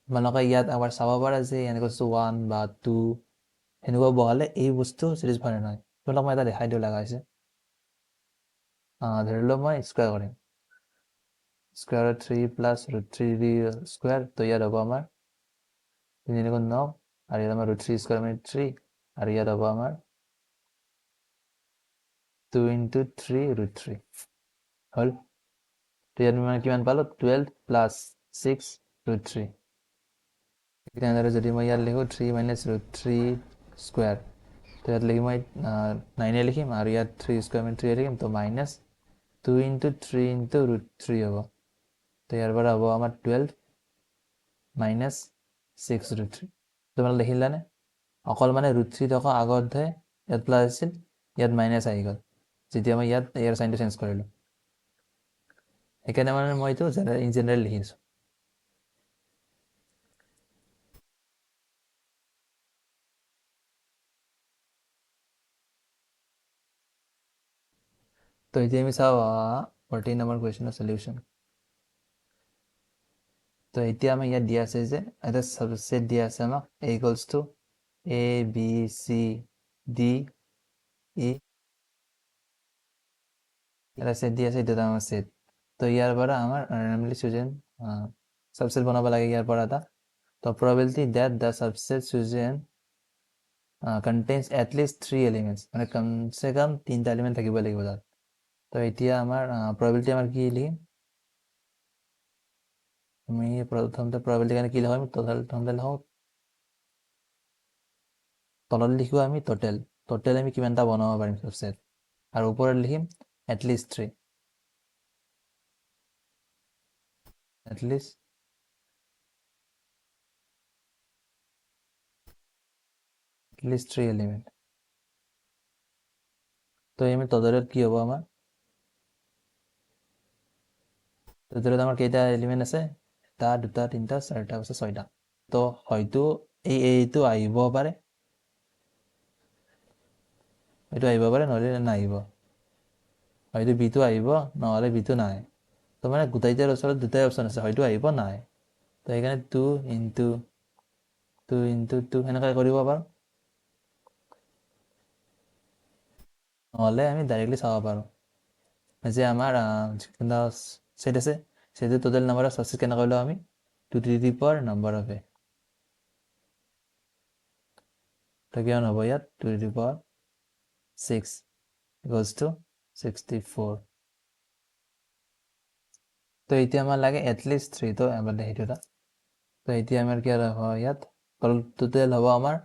তোমালোকে ইয়াত এবাৰ চাব পাৰা যে এনেকৈ 1 বা 2 সেনেকুৱা বহালে এই বস্তু ছেটিছফাই নহয় তোমালোক মই এটা দেখাই দিওঁ লগা হৈছে ধৰি লওক মই স্কুৱাৰ কৰিম স্কুৱাৰত 3 প্লাছ √3 স্কুৱাৰ তো ইয়াত হ'ব আমাৰ 3 9 আৰু ইয়াত আমাৰ √3 স্কুৱাৰ মানে 3 আৰু ইয়াত হ'ব আমাৰ 2 ইনটু 3 √3 হ'ল তো ইয়াত মই কিমান পালোঁ 12 প্লাছ 6 √3 তেনেদৰে যদি মই ইয়াত লিখোঁ 3 মাইনাছ √3 স্কুৱাৰ তো ইয়াত লিখি মই 9 লিখিম আৰু ইয়াত 3 স্কুৱাৰ মানে 3 লিখিম তো মাইনাছ 2 ইনটু 3 ইনটু √3 হ'ব তো ইয়াৰ পৰা হ'ব আমাৰ 12 মাইনাছ 6 √3 তোমালোকে দেখিলানে অকল মানে √3 থকা আগতহে ইয়াত প্লাছ আছিল ইয়াত মাইনাছ আহি গ'ল যেতিয়া মই ইয়াত ইয়াৰ চাইনটো চেঞ্জ কৰিলোঁ সেইকাৰণে মানে মই এইটো ইন জেনেৰেল লিখিছোঁ তো এতিয়া আমি চাওঁ 14 নম্বৰ কুৱেশ্যনৰ সলিউশ্যন তো এতিয়া আমাক ইয়াত দিয়া আছে যে এটা সাবসেট দিয়া আছে আমাক a equals to a b c d e এটা সেট দিয়া আছে এটা আমাৰ সেট তো ইয়াৰ পৰা আমাৰ ৰেণ্ডমলি চুজেন সাবসেট বনাব লাগে ইয়াৰ পৰা এটা তো probability that the subset chosen contains at least 3 elements মানে কমসে কম 3টা এলিমেন্ট থাকিব লাগিব তাত তো এতিয়া আমাৰ probability আমাৰ কি লিখিম আমি প্ৰথমতে probability কাৰণে কি লিখাম টোটাল লিখাম তলত লিখো আমি টোটাল আমি কিমানটা বনাব পাৰিম সাবসেট আৰু ওপৰত লিখিম at least 3 at least 3 element তো আমি তদৰত কি হ'ব আমাৰ তদৰত আমাৰ কেইটা এলিমেন্ট আছে এটা দুটা তিনটা চাৰিটা আছে ছয়টা তো হয়তো এইটো আহিব পাৰে এইটো আহিব পাৰে নহলে নাহিব হয়তো বিটো আহিব নহলে বিটো নাহে তো মানে গোটাইটাৰ ওচৰত দুটাই অপচন আছে হয়তো আহিব নাহে তো সেইকাৰণে 2 ইনটু 2 ইনটু 2 সেনেকৈ কৰিব পাৰোঁ নহ'লে আমি ডাইৰেক্টলি চাব পাৰোঁ যে আমাৰ যিকেইটা ছেট আছে ছেটৰ টোটেল নাম্বাৰ অফ সাবসেট কেনেকৈ লওঁ আমি 2 to the power number of a তো কিমান হ'ব ইয়াত 2 to the power 6 equals to 64 তো এতিয়া আমাৰ লাগে এটলিষ্ট 3 তো এবাৰ সেইটো এটা তো এতিয়া আমাৰ কি হ'ব ইয়াত টোটেল হ'ব আমাৰ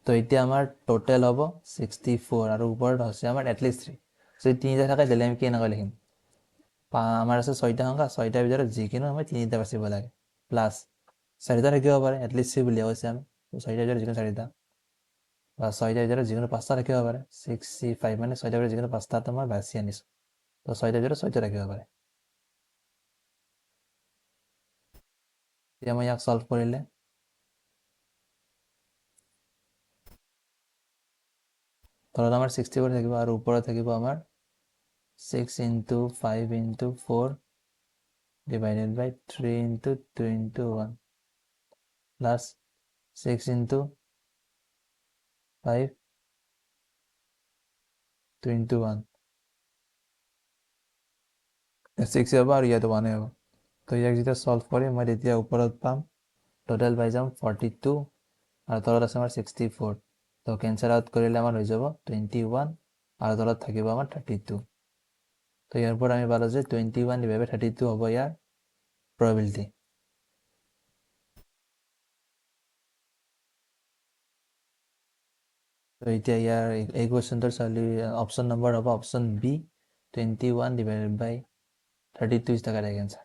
তো এতিয়া আমাৰ টোটেল হ'ব 64 আৰু ওপৰত হৈছে আমাৰ এটলিষ্ট 3 যদি তিনিটা থাকে তেতিয়াহ'লে আমি কেনেকৈ লিখিম আমাৰ আছে 6টা সংখ্যা 6টাৰ ভিতৰত যিকোনো আমি 3টা বাচিব লাগে প্লাছ 4টা থাকিব পাৰে এটলিষ্ট 3 বুলি কৈছে আমি 6টাৰ ভিতৰত যিকোনো 4টা বা 6টাৰ ভিতৰত যিকোনো 5টা থাকিব পাৰে 6 c 5 মানে 6টাৰ ভিতৰত যিকোনো 5টা মই বাছি আনিছোঁ তো 6টাৰ ভিতৰত 6টা থাকিব পাৰে এতিয়া মই ইয়াক সলভ কৰিলে তলত আমাৰ 64 থাকিব আৰু ওপৰত থাকিব আমাৰ 6 into 5 into 4 divided by 3 into 2 into 1 plus 6 into 5 2 into 1 6 হ'ব আৰু ইয়াত 1 হ'ব তো ইয়াক যেতিয়া সলভ কৰিম মই তেতিয়া ওপৰত পাম টোটেল পাই যাম 42 আৰু তলত আছে আমাৰ 64 তো কেনসেল আউট কৰিলে আমাৰ হৈ যাব 21 আৰু তলত থাকিব আমাৰ 32 তো ইয়াৰ পৰা আমি পালোঁ যে 21 divided by 32 হ'ব ইয়াৰ probability তো এতিয়া ইয়াৰ এই কুৱেশ্যনটোৰ অপশ্যন নম্বৰ হ'ব option B 21 divided by 32 is the correct answer